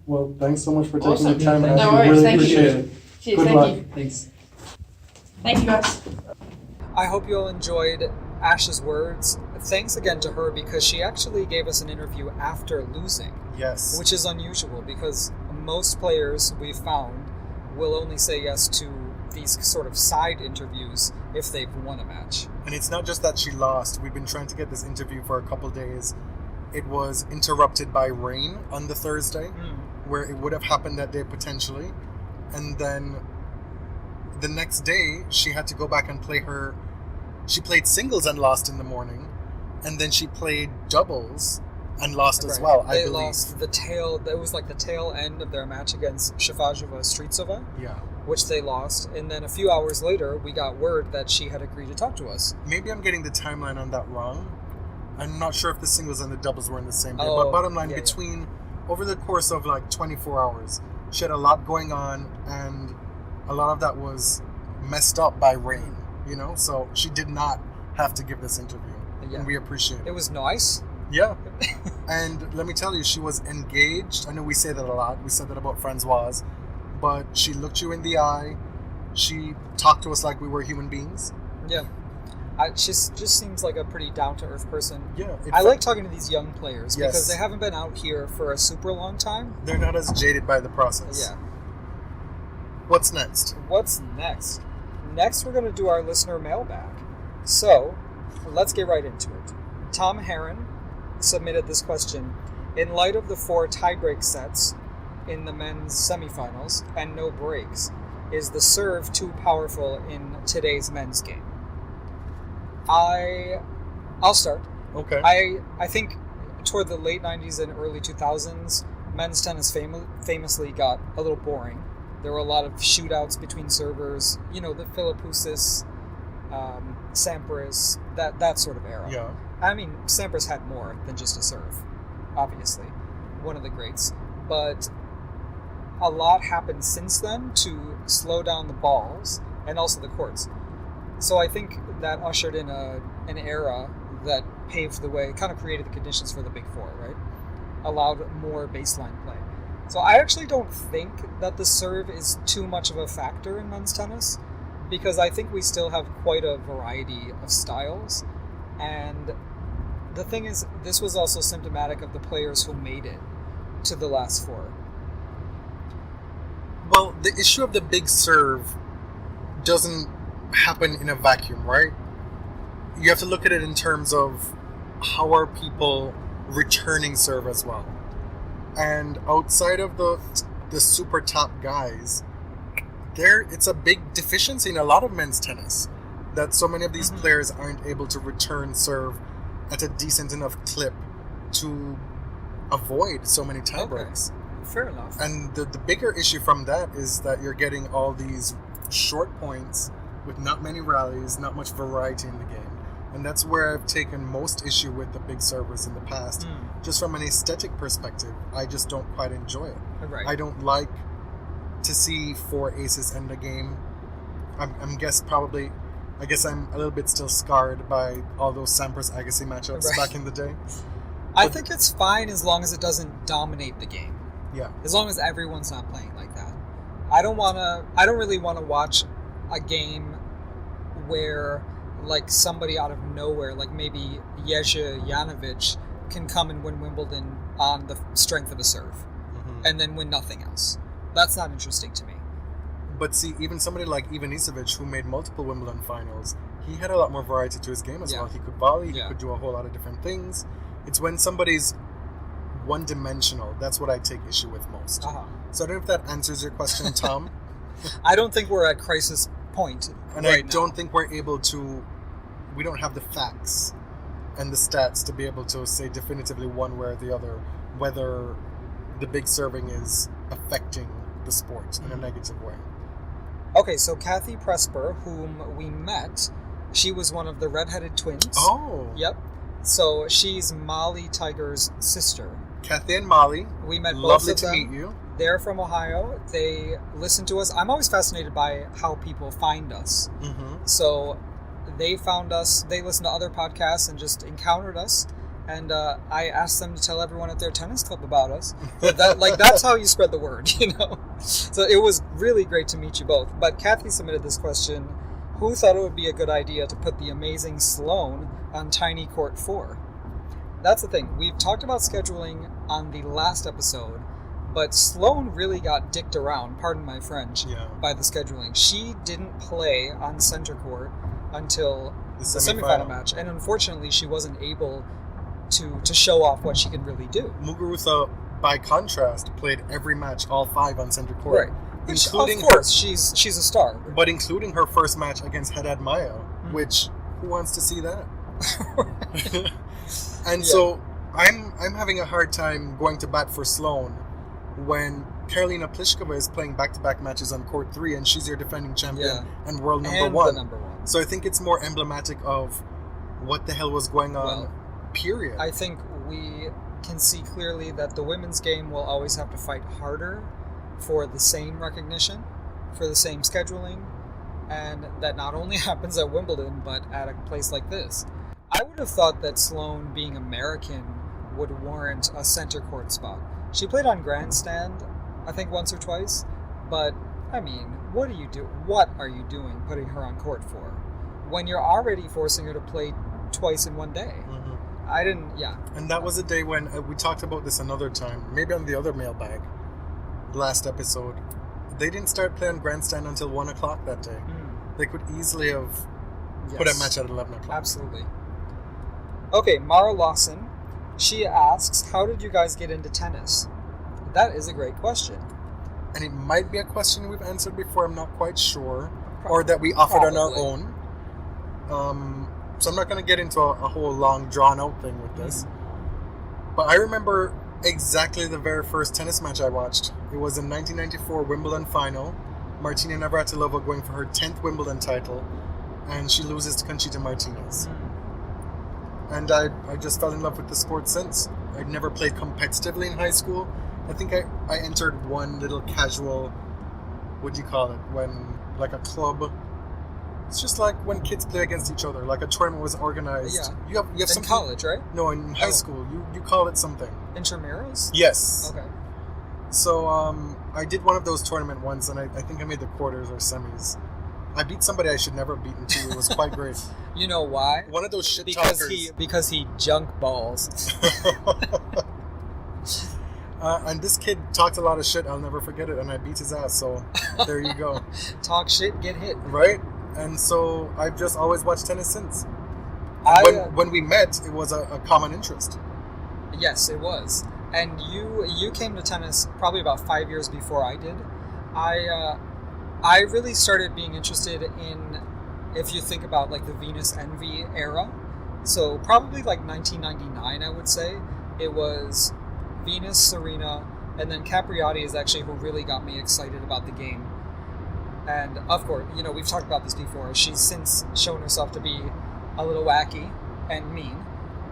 Well, thanks so much for taking Awesome. the time. No Ashley. worries, Really thank you. appreciate it. Cheers, Good thank luck. you. Thanks. Thank you, guys. I hope you all enjoyed Ash's words. Thanks again to her because she actually gave us an interview after losing, Yes. which is unusual because most players we've found will only say yes to these sort of side interviews if they've won a match. And it's not just that she lost. We've been trying to get this interview for a couple days. It was interrupted by rain on the Thursday, where it would have happened that day potentially. And then the next day, she had to go back and play she played singles and lost in the morning. And then she played doubles and lost as Right. well, I They believe. lost the tail, that was like the tail end of their match against Shafazova Stritsova, Yeah. which they lost. And then a few hours later, we got word that she had agreed to talk to us. Maybe I'm getting the timeline on that wrong. I'm not sure if the singles and the doubles were in the same day. Oh, But bottom line, yeah, over the course of like 24 hours, she had a lot going on, and a lot of that was messed up by rain, So she did not have to give this interview. Yeah. And we appreciate it. It was nice. Yeah. And let me tell you, she was engaged. I know we say that a lot. We said that about Francoise. But she looked you in the eye. She talked to us like we were human beings. Yeah. She just seems like a pretty down-to-earth person. Yeah. I like talking to these young players Yes. because they haven't been out here for a super long time. They're not as jaded by the process. Yeah. What's next? What's next? Next, we're going to do our listener mailbag. So, let's get right into it. Tom Heron submitted this question. In light of the 4 tiebreak sets in the men's semifinals and no breaks, is the serve too powerful in today's men's game? I'll start. Okay. I think toward the late 90s and early 2000s, men's tennis famously got a little boring. There were a lot of shootouts between servers, the Philippoussis, Sampras, that sort of era. Yeah. I mean, Sampras had more than just a serve, obviously. One of the greats. But a lot happened since then to slow down the balls and also the courts. So I think that ushered in an era that paved the way, kind of created the conditions for the Big Four, right? Allowed more baseline play. So I actually don't think that the serve is too much of a factor in men's tennis, because I think we still have quite a variety of styles. And the thing is, this was also symptomatic of the players who made it to the last 4. Well, the issue of the big serve doesn't happen in a vacuum, right? You have to look at it in terms of how are people returning serve as well. And outside of the super top guys, it's a big deficiency in a lot of men's tennis that so many of these players aren't able to return serve at a decent enough clip to avoid so many tie breaks. Fair enough. And the bigger issue from that is that you're getting all these short points with not many rallies, not much variety in the game. And that's where I've taken most issue with the big servers in the past. Just from an aesthetic perspective, I just don't quite enjoy it. Right. I don't like to see 4 aces end a game. I guess I'm a little bit still scarred by all those Sampras Agassi matchups back in the day. I think it's fine as long as it doesn't dominate the game. Yeah. As long as everyone's not playing like that. I don't really want to watch a game where like somebody out of nowhere, like maybe Jerzy Janowicz, can come and win Wimbledon on the strength of a serve and then win nothing else. That's not interesting to me. But see, even somebody like Ivan Isavic, who made multiple Wimbledon finals, he had a lot more variety to his game as well. He could volley, he could do a whole lot of different things. It's when somebody's one-dimensional, that's what I take issue with most. So I don't know if that answers your question, Tom. I don't think we're at crisis point. And I don't think we don't have the facts and the stats to be able to say definitively one way or the other whether the big serving is affecting the sport in a negative way. Okay, so Kathy Presper, whom we met, she was one of the redheaded twins. Oh. Yep. So she's Molly Tiger's sister. Kathy and Molly. We met both Lovely of them. to meet you. They're from Ohio. They listen to us. I'm always fascinated by how people find us. So they found us. They listened to other podcasts and just encountered us. And I asked them to tell everyone at their tennis club about us. That's how you spread the word, you know. So it was really great to meet you both. But Kathy submitted this question: who thought it would be a good idea to put the amazing Sloane on Tiny Court 4? That's the thing. We've talked about scheduling on the last episode, but Sloane really got dicked around, pardon my French, by the scheduling. She didn't play on center court until the semifinal match, and unfortunately she wasn't able to show off what she can really do. Muguruza, by contrast, played every match, all 5 on center court. Right. Including of course, she's a star. But including her first match against Haddad Maia, which, who wants to see that? And so I'm having a hard time going to bat for Sloane when Karolina Pliskova is playing back-to-back matches on court 3 and she's your defending champion and world number one. The number 1. So I think it's more emblematic of what the hell was going on, period. I think we can see clearly that the women's game will always have to fight harder for the same recognition, for the same scheduling, and that not only happens at Wimbledon, but at a place like this. I would have thought that Sloane, being American, would warrant a center court spot. She played on grandstand, I think once or twice, but, I mean, what are you doing putting her on court for? When you're already forcing her to play twice in one day. And that was a day when, we talked about this another time, maybe on the other mailbag, last episode. They didn't start playing grandstand until 1 o'clock that day. They could easily have put a match at 11 o'clock. Absolutely. Okay, Mara Lawson, she asks, how did you guys get into tennis? That is a great question. And it might be a question we've answered before, I'm not quite sure. Or that we offered on our own. So I'm not going to get into a whole long, drawn-out thing with this. But I remember exactly the very first tennis match I watched. It was in 1994 Wimbledon final. Martina Navratilova going for her 10th Wimbledon title. And she loses to Conchita Martinez. And I just fell in love with the sport since. I'd never played competitively in high school. I think I entered one little casual, what do you call it, when, like a club. It's just like when kids play against each other, like a tournament was organized. Yeah. You have in college, right? No, in high school. You call it something. Intramurals? Yes. Okay. So I did one of those tournament once, and I think I made the quarters or semis. I beat somebody I should never have beaten too. It was quite great. You know why? One of those shit talkers. Because he junk balls. And this kid talked a lot of shit. I'll never forget it, and I beat his ass. So there you go. Talk shit, get hit. Right. And so I've just always watched tennis since. When we met, it was a common interest. Yes, it was. And you came to tennis probably about 5 years before I did. I really started being interested in, if you think about like the Venus Envy era, so probably like 1999, I would say. It was Venus, Serena, and then Capriati is actually who really got me excited about the game. And of course, you know, we've talked about this before. She's since shown herself to be a little wacky and mean,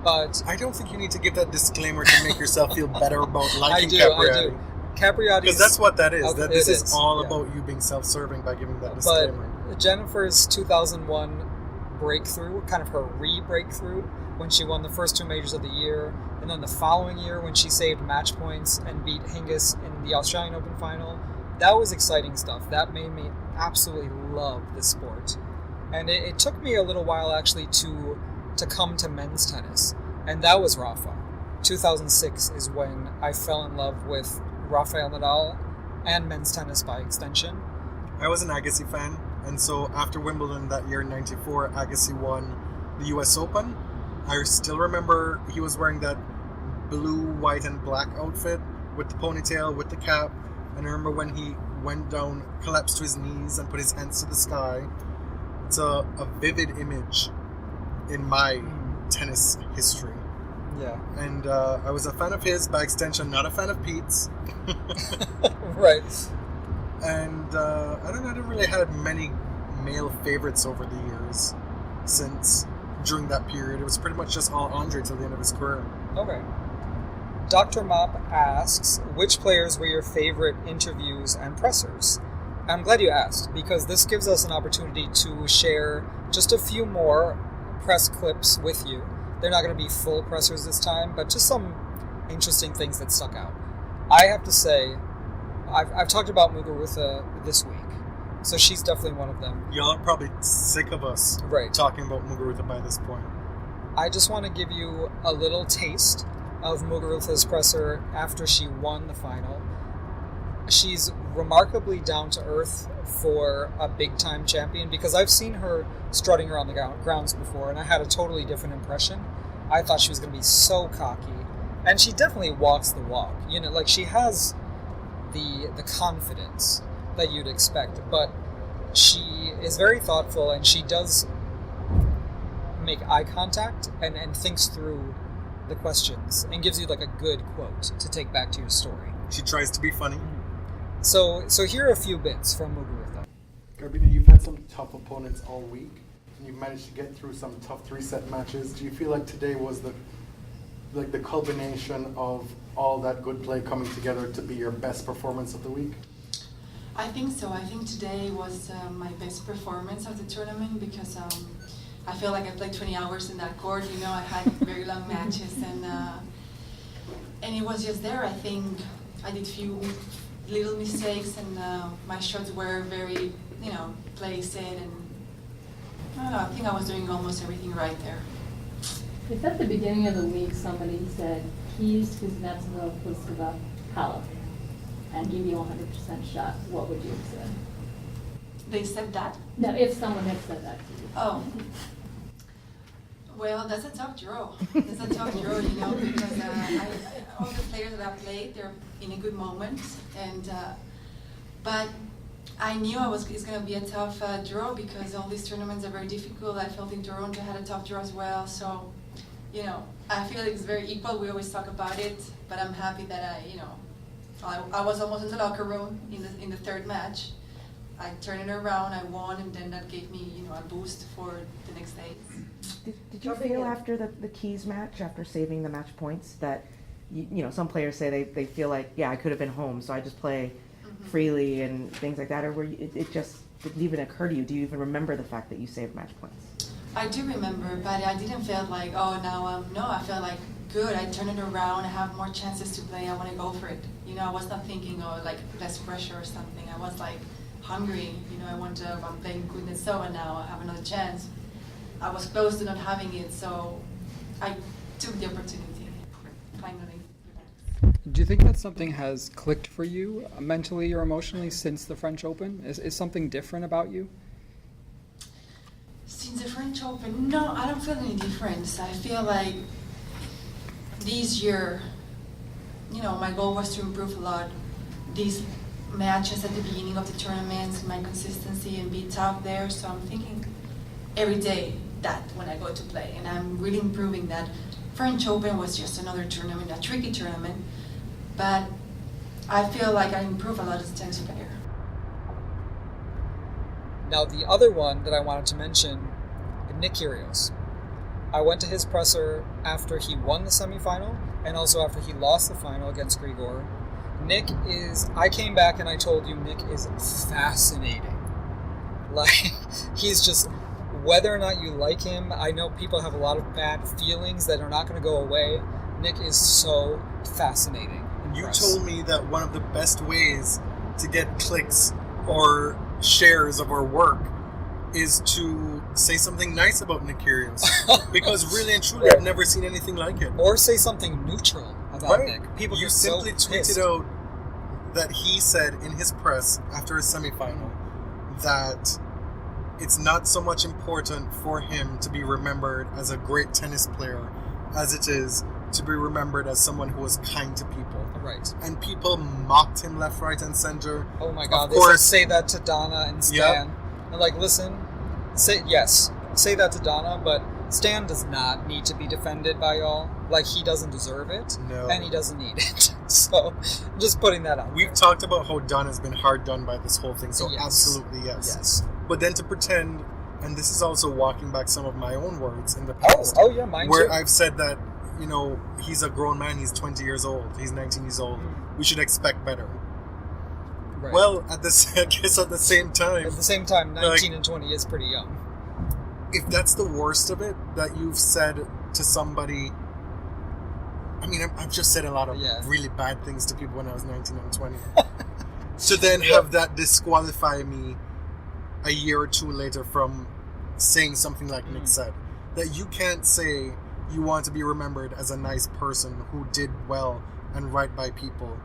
but I don't think you need to give that disclaimer to make yourself feel better about liking Capriati. I do. Capriati, because that's what that is. Okay, That this it is all about you being self-serving by giving that disclaimer. But Jennifer's 2001 breakthrough, kind of her re-breakthrough, when she won the first 2 majors of the year, and then the following year when she saved match points and beat Hingis in the Australian Open final, that was exciting stuff. That made me absolutely love this sport. And it took me a little while actually to come to men's tennis, and that was Rafa. 2006 is when I fell in love with Rafael Nadal and men's tennis by extension. I was an Agassi fan, and so after Wimbledon that year in '94, Agassi won the US Open. I still remember he was wearing that blue, white, and black outfit with the ponytail, with the cap, and I remember when he went down, collapsed to his knees, and put his hands to the sky. It's a vivid image in my tennis history. Yeah. And I was a fan of his, by extension, not a fan of Pete's. Right. And I don't know, I didn't really had many male favorites over the years since during that period. It was pretty much just all Andre till the end of his career. Okay. Dr. Mop asks, which players were your favorite interviews and pressers? I'm glad you asked, because this gives us an opportunity to share just a few more press clips with you. They're not going to be full pressers this time, but just some interesting things that stuck out. I have to say, I've talked about Muguruza this week, so she's definitely one of them. Y'all are probably sick of us talking about Muguruza by this point. I just want to give you a little taste of Muguruza's presser after she won the final. She's remarkably down to earth for a big time champion, because I've seen her strutting around the grounds before and I had a totally different impression. I thought she was going to be so cocky, and she definitely walks the walk. You know, like, she has the confidence that you'd expect, but she is very thoughtful, and she does make eye contact and thinks through the questions and gives you like a good quote to take back to your story. She tries to be funny. So here are a few bits from Muguruza. Garbina, you've had some tough opponents all week, and you've managed to get through some tough 3-set matches. Do you feel like today was the culmination of all that good play coming together to be your best performance of the week? I think so. I think today was my best performance of the tournament, because I feel like I played 20 hours in that court. You know, I had very long matches, and it was just there. I think I did few little mistakes, and my shots were very, placed, and I don't know, I think I was doing almost everything right there. If at the beginning of the week somebody said, keys Kuznetsova Pliskova Halep, and give you a 100% shot, what would you have said? They said that? No, if someone had said that to you. Oh. Well, that's a tough draw. That's a tough draw, because all the players that I played, they're in a good moment, and but I knew it's going to be a tough draw, because all these tournaments are very difficult. I felt in Toronto had a tough draw as well, so I feel it's very equal. We always talk about it, but I'm happy that I was almost in the locker room in the third match. I turned it around, I won, and then that gave me, a boost for the next day. Did you feel after the Keys match, after saving the match points, that, some players say they feel like, yeah, I could have been home, so I just play freely and things like that, or were you, it just didn't even occur to you? Do you even remember the fact that you saved match points? I do remember, but I didn't feel like, no, I felt like, good, I turned it around, I have more chances to play, I want to go for it. I was not thinking, less pressure or something. I was like, hungry, I'm playing Kuznetsova now, I have another chance. I was close to not having it, so I took the opportunity, finally. Do you think that something has clicked for you mentally or emotionally since the French Open? Is something different about you? Since the French Open, no, I don't feel any difference. I feel like this year, my goal was to improve a lot. These matches at the beginning of the tournaments, my consistency and be top there. So I'm thinking every day that when I go to play, and I'm really improving that. French Open was just another tournament, a tricky tournament, but I feel like I improve a lot as a tennis player. Now the other one that I wanted to mention, Nick Kyrgios. I went to his presser after he won the semifinal and also after he lost the final against Grigor. Nick is, I came back and I told you Nick is fascinating. Like, he's just, whether or not you like him, I know people have a lot of bad feelings that are not going to go away. Nick is so fascinating. You told me that one of the best ways to get clicks or shares of our work is to say something nice about Nick Kyrgios. Because really and truly, I've never seen anything like it. Or say something neutral about Right. Nick. People You get simply so tweeted pissed. out that he said in his press after his semifinal that it's not so much important for him to be remembered as a great tennis player as it is to be remembered as someone who was kind to people. Right. And people mocked him left, right, and center. Oh my god, Of they course. say that to Donna and Stan. And like, listen, say that to Donna, but Stan does not need to be defended by y'all. Like, he doesn't deserve it, No. and he doesn't need it. So, I'm just putting that out. We've talked about how Donna's been hard done by this whole thing, so Yes. absolutely yes. Yes. But then to pretend, and this is also walking back some of my own words in the Oh, past, yeah, mine where too. I've said that, you know, he's a grown man, he's 20 years old, he's 19 years old, we should expect better. Right. Well, I guess at the same time, at the same time, 19 and 20 is pretty young. if that's the worst of it, that you've said to somebody, I mean, I've just said a lot of Yeah. really bad things to people when I was 19 and 20. To then have that disqualify me a year or two later from saying something like Nick said. That you can't say you want to be remembered as a nice person who did well and right by people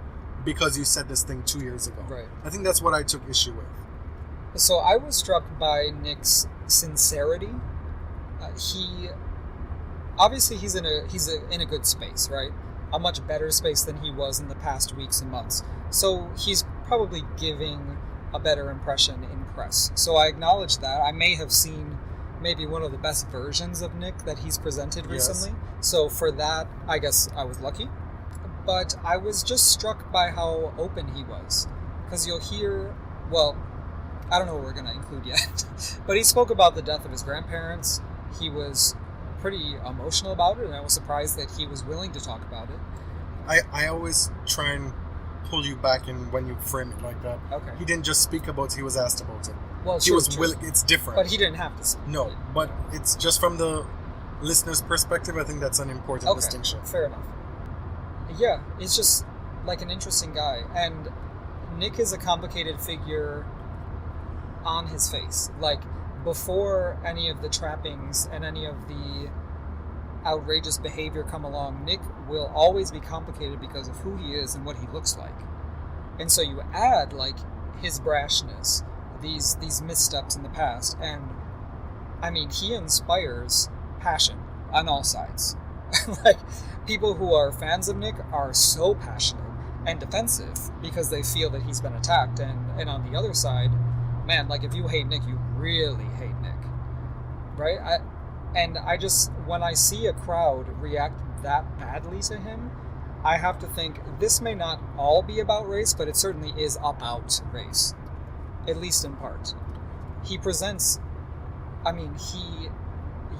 because you said this thing 2 years ago. Right. I think that's what I took issue with. So I was struck by Nick's sincerity. He's in a good space, right? A much better space than he was in the past weeks and months. So he's probably giving a better impression in press. So I acknowledge that. I may have seen maybe one of the best versions of Nick that he's presented Yes. recently. So for that, I guess I was lucky. But I was just struck by how open he was. Because you'll hear, well, I don't know what we're going to include yet, but he spoke about the death of his grandparents. He was pretty emotional about it, and I was surprised that he was willing to talk about it. I always try and pull you back in when you frame it like that. Okay. He didn't just speak about it, he was asked about it. Well, He was willing, it's different. but he didn't have to speak. No, but it's just from the listener's perspective, I think that's an important Okay, distinction. fair enough. Yeah, he's just like an interesting guy, and Nick is a complicated figure on his face. Like, before any of the trappings and any of the outrageous behavior come along, Nick will always be complicated because of who he is and what he looks like. And so you add, like, his brashness, these missteps in the past, and I mean, he inspires passion on all sides. Like, people who are fans of Nick are so passionate and defensive because they feel that he's been attacked, and on the other side, man, like, if you hate Nick, you really hate Nick, right? I just, when I see a crowd react that badly to him, I have to think, this may not all be about race, but it certainly is about race, at least in part. He presents, I mean, he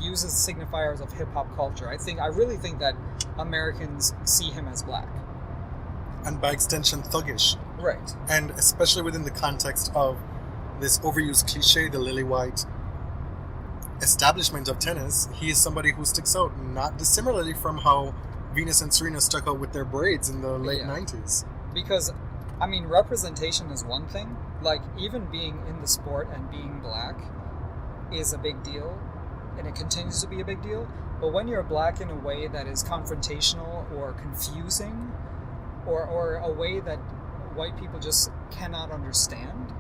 uses signifiers of hip-hop culture. I really think that Americans see him as black. And by extension, thuggish. Right. And especially within the context of this overused cliche, the lily white establishment of tennis, he is somebody who sticks out, not dissimilarly from how Venus and Serena stuck out with their braids in the late 90s. Because, I mean, representation is one thing. Like, even being in the sport and being black is a big deal, and it continues to be a big deal. But when you're black in a way that is confrontational or confusing, or a way that white people just cannot understand,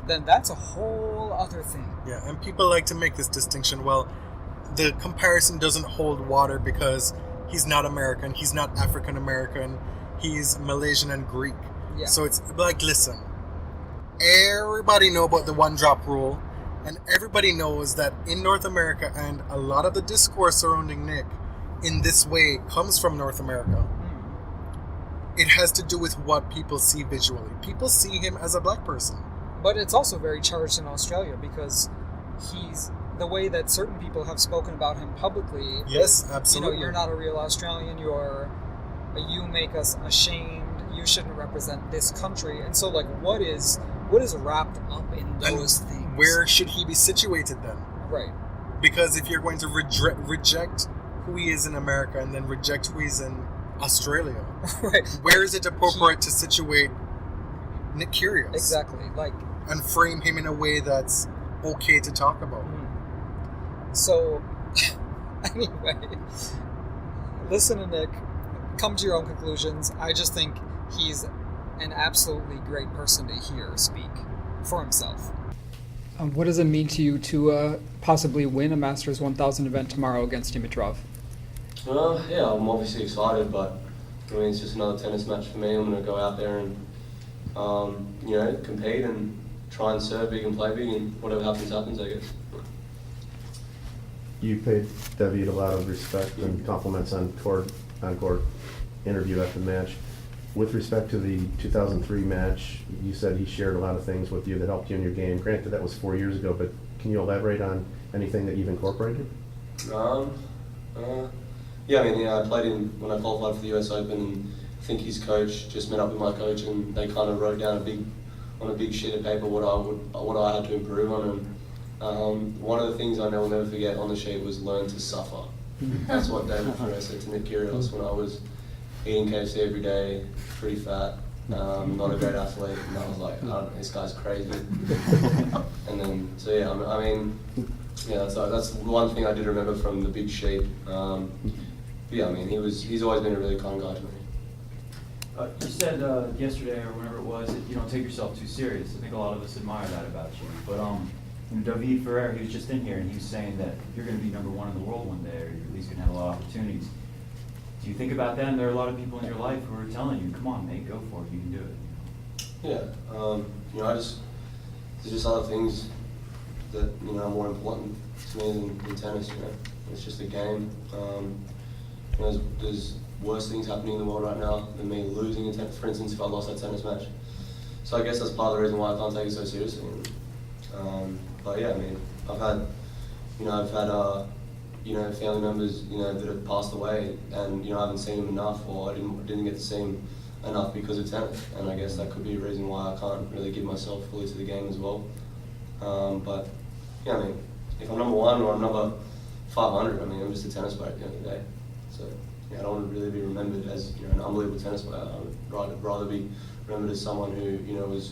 then that's a whole other thing. Yeah, and people like to make this distinction. Well, the comparison doesn't hold water because he's not American, he's not African American, he's Malaysian and Greek. Yeah. So it's like, listen, everybody know about the one drop rule, and everybody knows that in North America, and a lot of the discourse surrounding Nick in this way comes from North America. It has to do with what people see visually. People see him as a black person. But it's also very charged in Australia because he's the way that certain people have spoken about him publicly. Yes, absolutely. You're not a real Australian. You make us ashamed. You shouldn't represent this country. And so, like, what is wrapped up in those things? Where should he be situated then? Right. Because if you're going to reject who he is in America and then reject who he is in Australia, right? Where is it appropriate to situate Nick Kyrgios? Exactly. And frame him in a way that's okay to talk about. So, anyway, listen to Nick. Come to your own conclusions. I just think he's an absolutely great person to hear speak for himself. What does it mean to you to possibly win a Masters 1000 event tomorrow against Dimitrov? Yeah, I'm obviously excited, but I mean, it's just another tennis match for me. I'm going to go out there and, compete and try and serve big and play big, and whatever happens, happens, I guess. You paid David a lot of respect and compliments on court interview after the match. With respect to the 2003 match, you said he shared a lot of things with you that helped you in your game. Granted, that was 4 years ago, but can you elaborate on anything that you've incorporated? I played when I qualified for the US Open, and I think his coach just met up with my coach, and they kind of wrote down on a big sheet of paper what I had to improve on. And one of the things I will never forget on the sheet was learn to suffer. That's what David Ferrer said to Nick Kyrgios when I was eating KFC every day, pretty fat, not a great athlete, and I was like, this guy's crazy. And then, that's one thing I did remember from the big sheet. He's always been a really kind guy to me. You said yesterday or whenever it was that you don't take yourself too serious. I think a lot of us admire that about you. But David Ferrer, he was just in here and he was saying that you're going to be number one in the world one day, or you're at least going to have a lot of opportunities. Do you think about that? And there are a lot of people in your life who are telling you, "Come on, mate, go for it. You can do it." Yeah. There's just other things that are more important to me than tennis. It's just a game. There's worse things happening in the world right now than me losing a tennis. For instance, if I lost that tennis match. So I guess that's part of the reason why I can't take it so seriously. I've had family members, that have passed away, and I haven't seen them enough, or I didn't get to see them enough because of tennis, and I guess that could be a reason why I can't really give myself fully to the game as well. If I'm number one or I'm number 500, I'm just a tennis player at the end of the day. So I don't want to really be remembered as an unbelievable tennis player. I would rather be remembered as someone who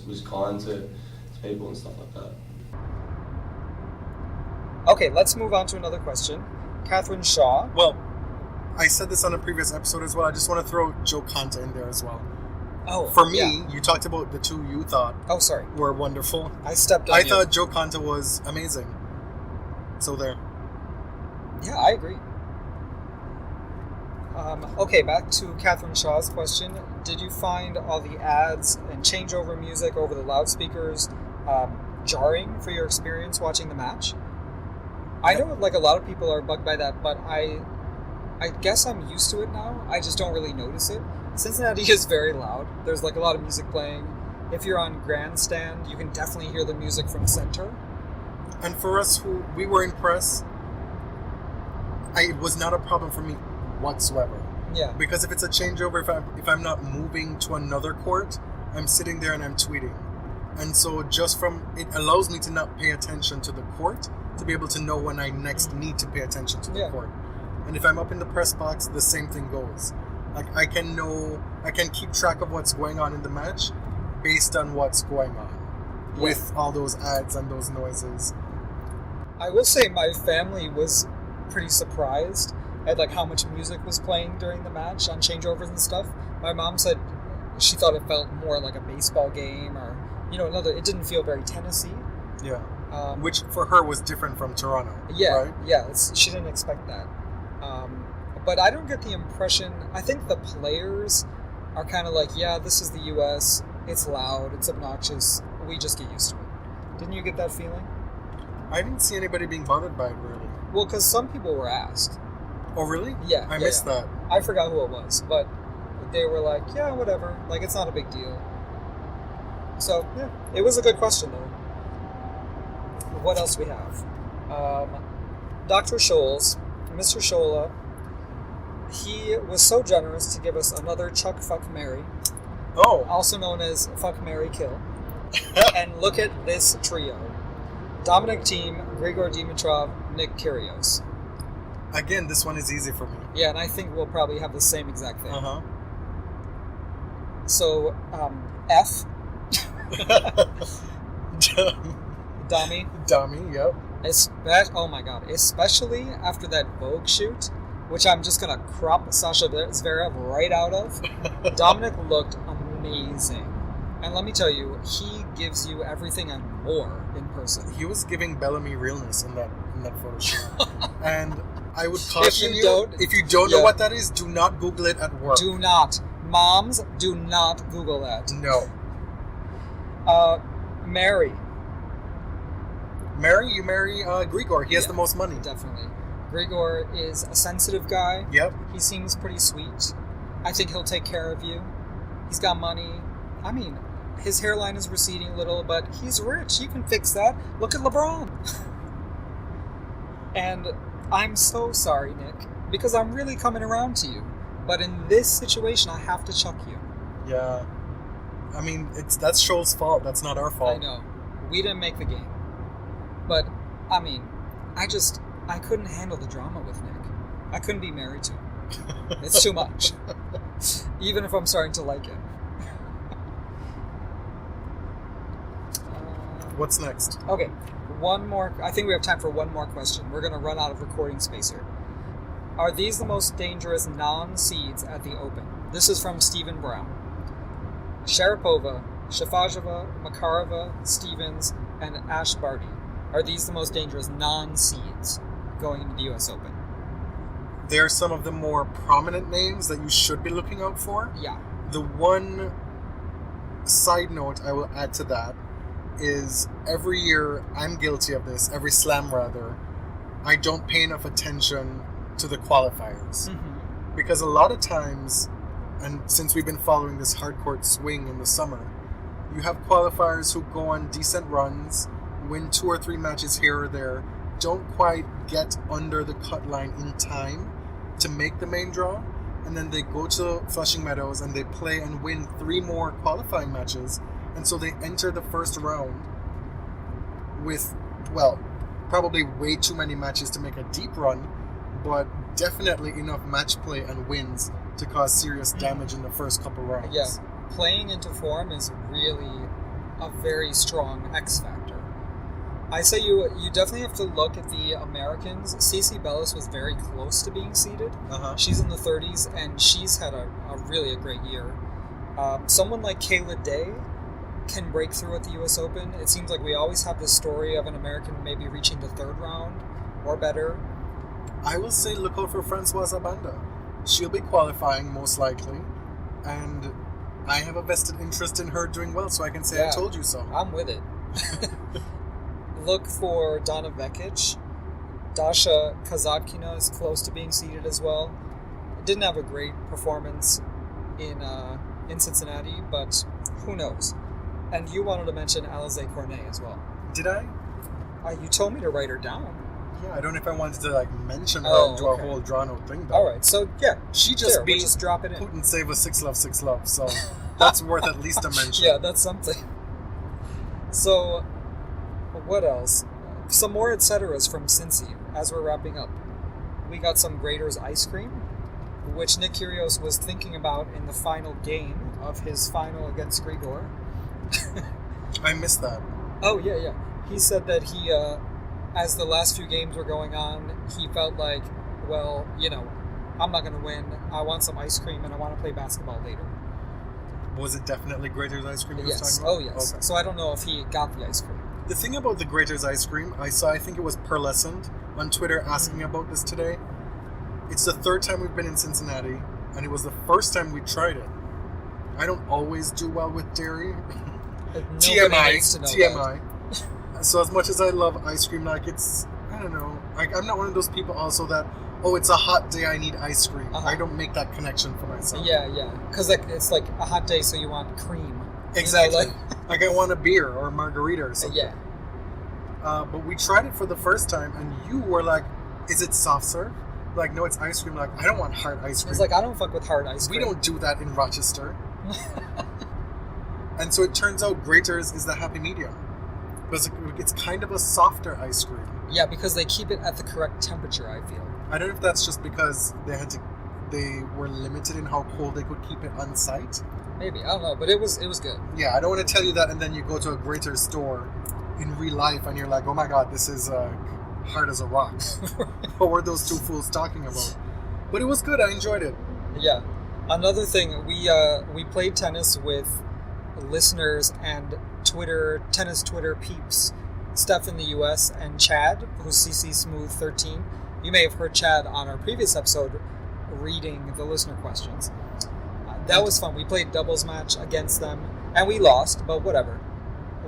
was kind to people and stuff like that. Okay, let's move on to another question. Catherine Shaw. Well, I said this on a previous episode as well. I just want to throw Joe Conta in there as well. Oh, for me, you talked about the two you thought were wonderful. I stepped on I thought Joe Conta was amazing. So there. Yeah, I agree. Okay, back to Catherine Shaw's question. Did you find all the ads and changeover music over the loudspeakers jarring for your experience watching the match? I know a lot of people are bugged by that, but I guess I'm used to it now. I just don't really notice it. Cincinnati is very loud. There's a lot of music playing. If you're on grandstand, you can definitely hear the music from center. And for us we were in press, it was not a problem for me whatsoever. Yeah. Because if it's a changeover, if I'm not moving to another court, I'm sitting there and I'm tweeting. And so it allows me to not pay attention to the court, to be able to know when I next need to pay attention to the court. And if I'm up in the press box, the same thing goes. I can keep track of what's going on in the match based on what's going on with all those ads and those noises. I will say my family was pretty surprised at how much music was playing during the match on changeovers and stuff. My mom said she thought it felt more like a baseball game, or it didn't feel very Tennessee. Yeah. Which for her was different from Toronto. Yeah, right? Yeah. She didn't expect that. But I don't get the impression. I think the players are kind of this is the U.S. It's loud. It's obnoxious. we just get used to it. Didn't you get that feeling? I didn't see anybody being bothered by it, really. Well, because some people were asked. Oh, really? Yeah. I missed that. I forgot who it was, but they were like, yeah, whatever. Like, it's not a big deal. So, yeah, it was a good question, though. What else we have? Dr. Scholes, Mr. Schola, he was so generous to give us another Chuck Fuck Mary, also known as Fuck Mary Kill. And look at this trio. Dominic Thiem, Grigor Dimitrov, Nick Kyrgios. Again, this one is easy for me. Yeah, and I think we'll probably have the same exact thing. Uh-huh. So, F. Dummy, yep. Oh my god, especially after that Vogue shoot, which I'm just gonna crop Sasha Zverev right out of. Dominic looked amazing. And let me tell you, he gives you everything and more in person. He was giving Bellamy realness in that photo shoot. And I would caution if you don't know what that is, do not Google it at work. Do not. Moms, do not Google that. No. Mary, you marry Grigor. He has the most money. Definitely. Grigor is a sensitive guy. Yep. He seems pretty sweet. I think he'll take care of you. He's got money. I mean, his hairline is receding a little, but he's rich. You can fix that. Look at LeBron. And I'm so sorry, Nick, because I'm really coming around to you. But in this situation, I have to chuck you. Yeah. I mean, that's Scholl's fault. That's not our fault. I know. We didn't make the game. But, I mean, I couldn't handle the drama with Nick. I couldn't be married to him. It's too much. Even if I'm starting to like him. What's next? Okay. One more. I think we have time for one more question. We're going to run out of recording space here. Are these the most dangerous non-seeds at the Open? This is from Stephen Brown. Sharapova, Shafajova, Makarova, Stevens, and Ash Barty. Are these the most dangerous non-seeds going into the U.S. Open? They're some of the more prominent names that you should be looking out for. Yeah. The one side note I will add to that is every year, I'm guilty of this, every slam rather, I don't pay enough attention to the qualifiers. Mm-hmm. Because a lot of times, and since we've been following this hardcourt swing in the summer, you have qualifiers who go on decent runs, win 2 or 3 matches here or there, don't quite get under the cut line in time to make the main draw, and then they go to Flushing Meadows and they play and win 3 more qualifying matches, and so they enter the first round with, well, probably way too many matches to make a deep run, but definitely enough match play and wins to cause serious damage in the first couple rounds. Yeah, playing into form is really a very strong X factor. I say you definitely have to look at the Americans. Cece Bellis was very close to being seeded. Uh-huh. She's in the 30s, and she's had a really great year. Someone like Kayla Day can break through at the U.S. Open. It seems like we always have this story of an American maybe reaching the 3rd round or better. I will say look out for Françoise Abanda. She'll be qualifying most likely, and I have a vested interest in her doing well, so I can say I told you so. I'm with it. Look for Donna Vekic. Dasha Kazatkina is close to being seeded as well. Didn't have a great performance in Cincinnati, but who knows? And you wanted to mention Alize Cornet as well. Did I? You told me to write her down. Yeah, I don't know if I wanted to mention her and do a whole drawn-out thing. All right, so yeah, she just beat we'll just drop it in. Putin save a 6-love, so that's worth at least a mention. Yeah, that's something. So, what else? Some more etceteras from Cincy as we're wrapping up. We got some Grater's ice cream, which Nick Kyrgios was thinking about in the final game of his final against Grigor. I missed that. Oh, yeah. He said that he, as the last few games were going on, he felt like, well, I'm not going to win. I want some ice cream and I want to play basketball later. Was it definitely Grater's ice cream he was Yes. talking about? Oh, yes. Okay. So I don't know if he got the ice cream. The thing about the Grater's ice cream, I think it was Pearlescent on Twitter asking me about this today. It's the 3rd time we've been in Cincinnati, and it was the first time we tried it. I don't always do well with dairy, Nobody needs to know TMI. So as much as I love ice cream, like it's, I don't know, like I'm not one of those people also that, oh, it's a hot day, I need ice cream. I don't make that connection for myself. Yeah, because like it's like a hot day, so you want cream. Exactly. You know, like I want a beer or a margarita or something. yeah. But we tried it for the first time, and you were like, "Is it soft serve?" Like, no, it's ice cream. Like, I don't want hard ice cream. It's like I don't fuck with hard ice cream. We don't do that in Rochester. And so it turns out Grater's is the happy medium. It's kind of a softer ice cream. Yeah, because they keep it at the correct temperature, I feel. I don't know if that's just because they were limited in how cold they could keep it on site. Maybe, I don't know, but it was good. Yeah, I don't want to tell you that, and then you go to a Grater's store in real life, and you're like, oh my god, this is hard as a rock. What were those two fools talking about? But it was good. I enjoyed it. Yeah. Another thing, we played tennis with listeners and tennis Twitter peeps, Steph in the US and Chad, who's CC Smooth 13. You may have heard Chad on our previous episode reading the listener questions. That was fun. We played doubles match against them, and we lost, but whatever.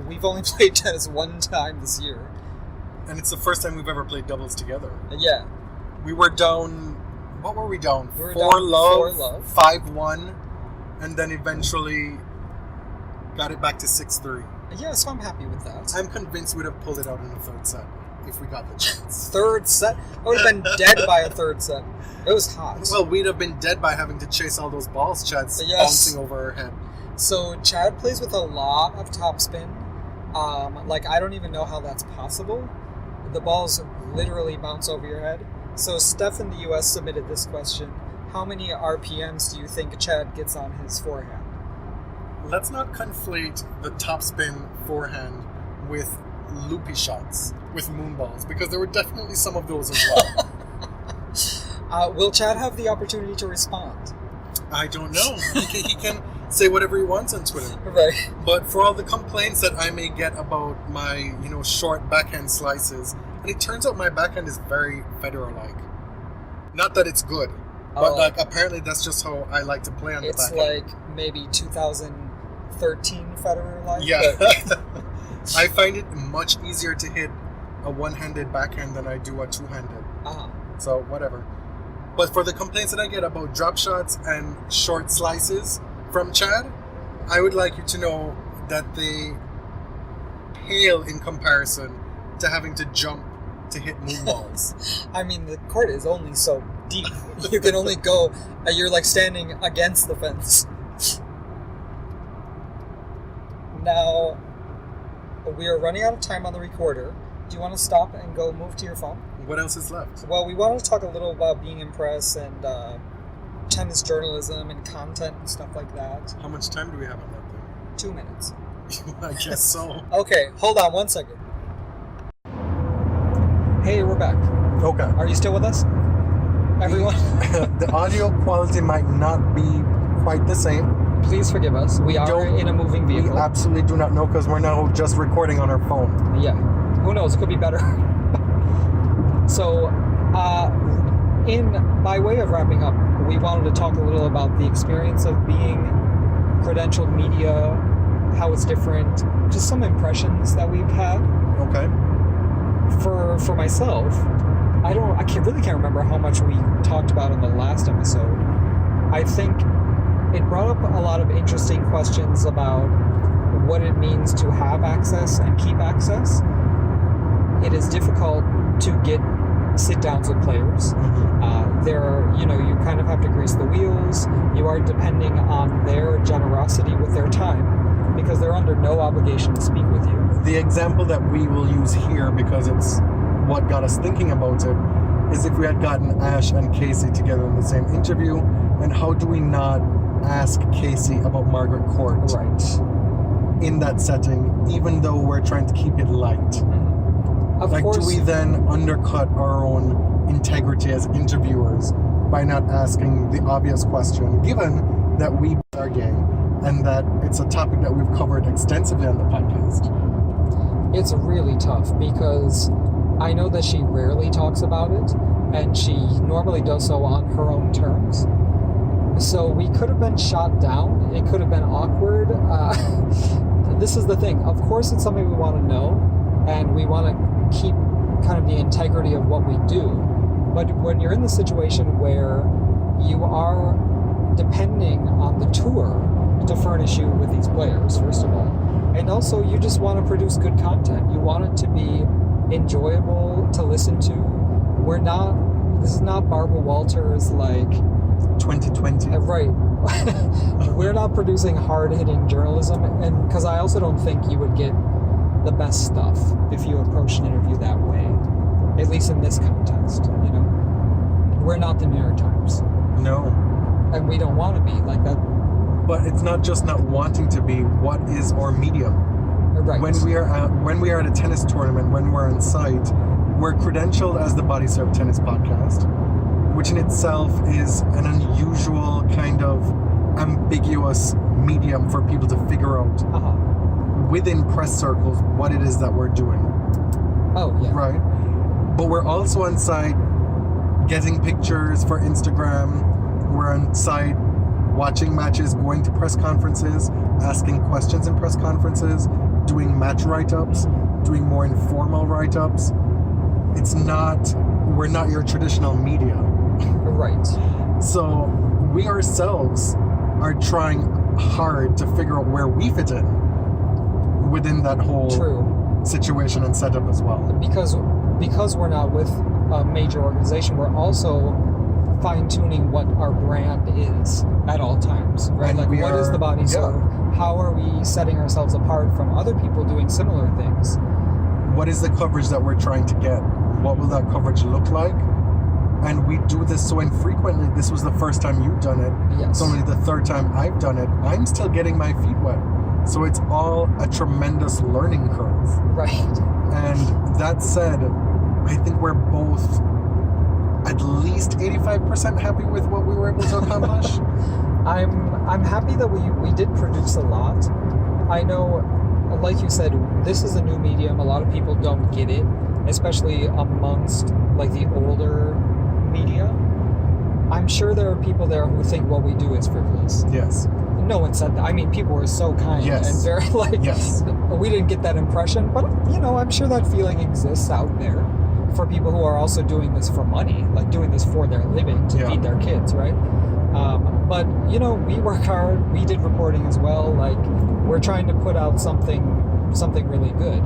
We've only played tennis one time this year. And it's the first time we've ever played doubles together. Yeah. We were down... What were we down? We were 4 down love, 4-love. 5-1, and then eventually got it back to 6-3. Yeah, so I'm happy with that. I'm convinced we'd have pulled it out in the third set if we got the chance. Third set? I would have been dead by a third set. It was hot. Well, we'd have been dead by having to chase all those balls Chad's bouncing over our head. So Chad plays with a lot of topspin. Like, I don't even know how that's possible. The balls literally bounce over your head. So Steph in the US submitted this question. How many RPMs do you think Chad gets on his forehand? Let's not conflate the topspin forehand with loopy shots, with moonballs, because there were definitely some of those as well. Will Chad have the opportunity to respond? I don't know. He can say whatever he wants on Twitter. Right. But for all the complaints that I may get about my, short backhand slices, and it turns out my backhand is very Federer-like. Not that it's good, but apparently that's just how I like to play on the backhand. It's like maybe 2013 Federer-like? Yeah. I find it much easier to hit a one-handed backhand than I do a two-handed. So, whatever. But for the complaints that I get about drop shots and short slices from Chad, I would like you to know that they pale in comparison to having to jump to hit moonballs. I mean, the court is only so deep. You can only go, you're like standing against the fence. Now, we are running out of time on the recorder. Do you want to stop and go move to your phone? What else is left? Well, we wanted to talk a little about being in press and tennis journalism and content and stuff like that. How much time do we have on that thing? 2 minutes. I guess so. Okay, hold on 1 second. Hey, we're back. Okay. Are you still with us? Everyone? The audio quality might not be quite the same. Please forgive us. We are in a moving vehicle. We absolutely do not know because we're now just recording on our phone. Yeah. Who knows? It could be better. So, by way of wrapping up, we wanted to talk a little about the experience of being credentialed media, how it's different, just some impressions that we've had. Okay. For myself, I really can't remember how much we talked about in the last episode. I think it brought up a lot of interesting questions about what it means to have access and keep access. It is difficult to get sit-downs with players. There are, you kind of have to grease the wheels. You are depending on their generosity with their time because they're under no obligation to speak with you. The example that we will use here, because it's what got us thinking about it, is if we had gotten Ash and Casey together in the same interview, and how do we not ask Casey about Margaret Court in that setting, even though we're trying to keep it light? Of course. Do we then undercut our own integrity as interviewers by not asking the obvious question, given that we are gay and that it's a topic that we've covered extensively on the podcast? It's really tough because I know that she rarely talks about it, and she normally does so on her own terms. So we could have been shot down. It could have been awkward. this is the thing. Of course, it's something we want to know, and we want to keep kind of the integrity of what we do. But when you're in the situation where you are depending on the tour to furnish you with these players, first of all, and also you just want to produce good content. You want it to be enjoyable to listen to. This is not Barbara Walters like 2020. Right. We're not producing hard-hitting journalism, and because I also don't think you would get the best stuff if you approach an interview that way, at least in this context, you know. We're not the New York Times. No. And we don't want to be like that. But it's not just not wanting to be. What is our medium? Right. When we are at a tennis tournament, when we're on site, we're credentialed as the Body Serve Tennis Podcast, which in itself is an unusual kind of ambiguous medium for people to figure out within press circles what it is that we're doing. Oh, yeah. Right? But we're also on site getting pictures for Instagram. We're on site watching matches, going to press conferences, asking questions in press conferences, doing match write-ups, doing more informal write-ups. We're not your traditional media. Right. So we ourselves are trying hard to figure out where we fit in within that whole situation and setup as well. Because we're not with a major organization, we're also fine-tuning what our brand is at all times, right? And like, what is the Body Serve? How are we setting ourselves apart from other people doing similar things? What is the coverage that we're trying to get? What will that coverage look like? And we do this so infrequently. This was the first time you've done it. Yes. It's only the third time I've done it. I'm still getting my feet wet. So it's all a tremendous learning curve. Right. And that said, I think we're both at least 85% happy with what we were able to accomplish. I'm happy that we did produce a lot. I know, like you said, this is a new medium. A lot of people don't get it, especially amongst like the older media. I'm sure there are people there who think what we do is frivolous. Yes. No one said that. I mean, people were so kind and very like, we didn't get that impression, but you know, I'm sure that feeling exists out there for people who are also doing this for money, like doing this for their living to feed their kids, right? But you know, we work hard. We did reporting as well. Like, we're trying to put out something really good.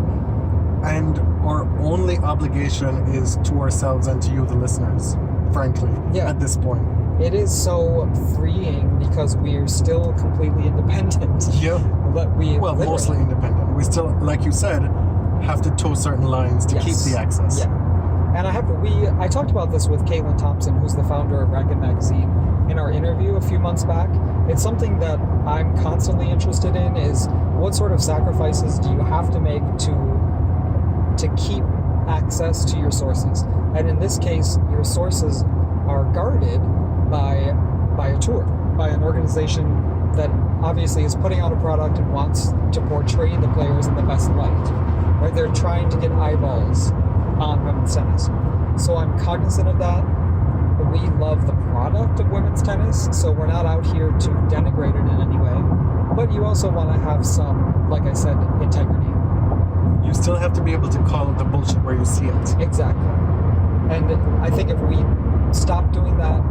And our only obligation is to ourselves and to you, the listeners, frankly, at this point. It is so freeing because we're still completely independent. Yeah. But mostly independent. We still, like you said, have to toe certain lines to keep the access. Yeah. And I talked about this with Caitlin Thompson, who's the founder of Racket Magazine, in our interview a few months back. It's something that I'm constantly interested in, is what sort of sacrifices do you have to make to keep access to your sources? And in this case, your sources are guarded by a tour, by an organization that obviously is putting out a product and wants to portray the players in the best light. Right? They're trying to get eyeballs on women's tennis. So I'm cognizant of that. We love the product of women's tennis, so we're not out here to denigrate it in any way. But you also want to have some, like I said, integrity. You still have to be able to call the bullshit where you see it. Exactly. And I think if we stopped doing that,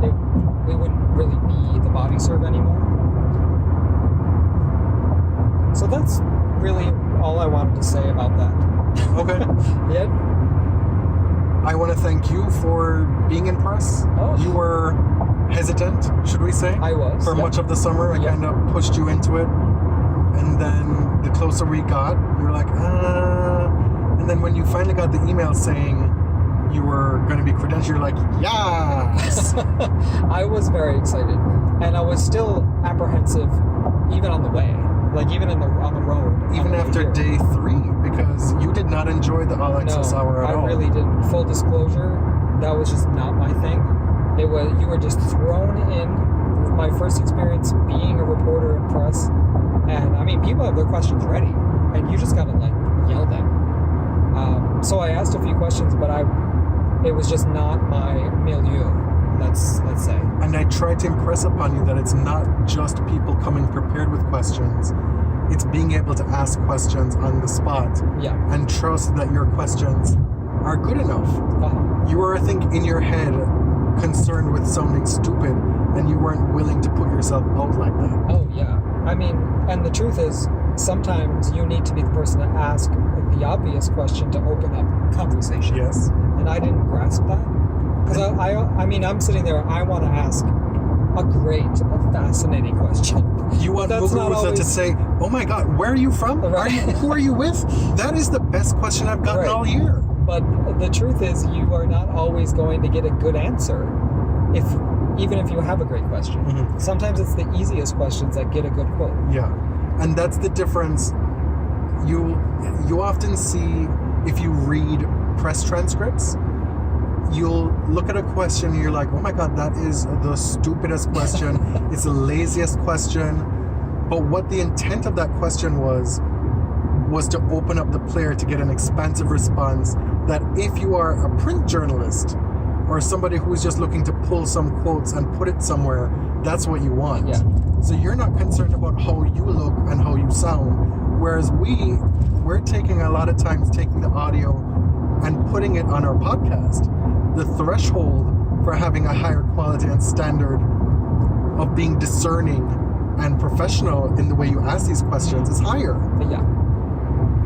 we wouldn't really be the Body Serve anymore. So that's really all I wanted to say about that. Okay. Yeah. I want to thank you for being in press. Oh. You were hesitant, should we say? I was. For much of the summer. I kind of pushed you into it. And then the closer we got, you were like, And then when you finally got the email saying you were going to be credentialed, you're like, yes! I was very excited. And I was still apprehensive even on the way. Like, even on the road. Even after day 3, because you did not enjoy the All Access Hour at all. I really didn't. Full disclosure, that was just not my thing. You were just thrown in. My first experience being a reporter in press. And, I mean, people have their questions ready. And you just gotta, like, yell them. So I asked a few questions, but it was just not my milieu, let's say. And I tried to impress upon you that it's not just people coming prepared with questions. It's being able to ask questions on the spot Yeah. and trust that your questions are good enough. You were, I think, in your head concerned with sounding stupid, and you weren't willing to put yourself out like that. Oh, yeah. I mean, and the truth is, sometimes you need to be the person to ask the obvious question to open up conversation. Yes. And I didn't grasp that. Because I mean, I'm sitting there, I want to ask a great, a fascinating question. You want That's not Muguruza to always- say, "Oh my God, where are you from? Right. Who are you with?" That is the best question I've gotten Right. all year. But the truth is, you are not always going to get a good answer, even if you have a great question. Mhm. Sometimes it's the easiest questions that get a good quote. Yeah, and that's the difference. You often see, if you read press transcripts, you'll look at a question and you're like, "Oh my God, that is the stupidest question. It's the laziest question." But what the intent of that question was to open up the player to get an expansive response that if you are a print journalist or somebody who's just looking to pull some quotes and put it somewhere, that's what you want. Yeah. So you're not concerned about how you look and how you sound, whereas we're taking a lot of times taking the audio and putting it on our podcast. The threshold for having a higher quality and standard of being discerning and professional in the way you ask these questions is higher. But yeah.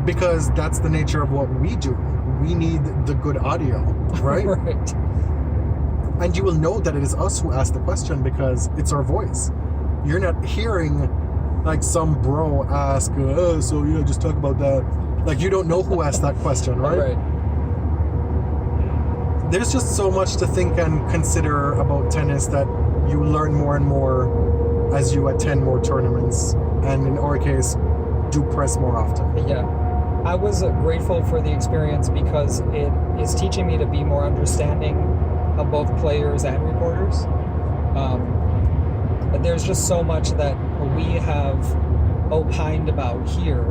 Because that's the nature of what we do. We need the good audio, right? Right. And you will know that it is us who asked the question because it's our voice. You're not hearing like some bro ask, so yeah, just talk about that. Like you don't know who asked that question, right? Right. There's just so much to think and consider about tennis that you learn more and more as you attend more tournaments. And in our case, do press more often. Yeah. I was grateful for the experience because it is teaching me to be more understanding of both players and reporters. There's just so much that we have opined about here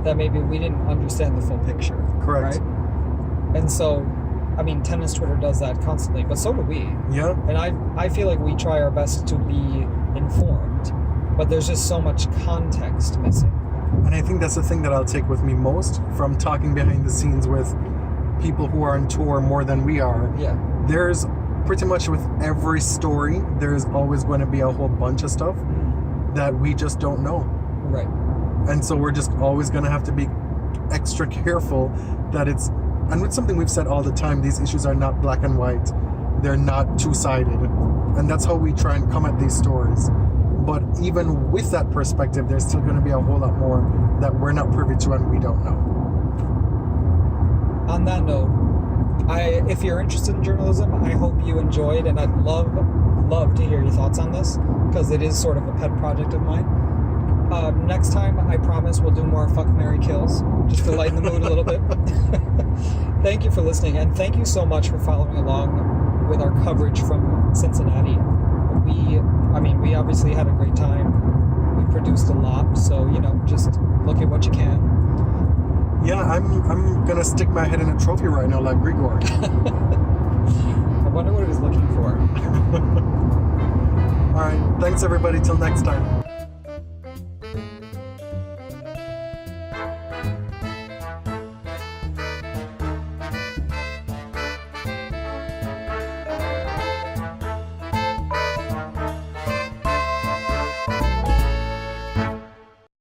that maybe we didn't understand the full picture. Correct. Right? And so, I mean, tennis Twitter does that constantly, but so do we. Yeah. And I feel like we try our best to be informed, but there's just so much context missing. And I think that's the thing that I'll take with me most from talking behind the scenes with people who are on tour more than we are. Yeah. There's pretty much with every story, there's always going to be a whole bunch of stuff that we just don't know. Right. And so we're just always going to have to be extra careful that it's, and with something we've said all the time, these issues are not black and white. They're not two-sided. And that's how we try and come at these stories. But even with that perspective, there's still going to be a whole lot more that we're not privy to and we don't know. On that note, if you're interested in journalism, I hope you enjoyed, and I'd love to hear your thoughts on this, because it is sort of a pet project of mine. Next time, I promise we'll do more Fuck, Marry, Kills, just to lighten the mood a little bit. Thank you for listening, and thank you so much for following along with our coverage from Cincinnati. We obviously had a great time. We produced a lot, so, just look at what you can. Yeah, I'm gonna stick my head in a trophy right now like Grigor. I wonder what he was looking for. All right, thanks everybody, till next time.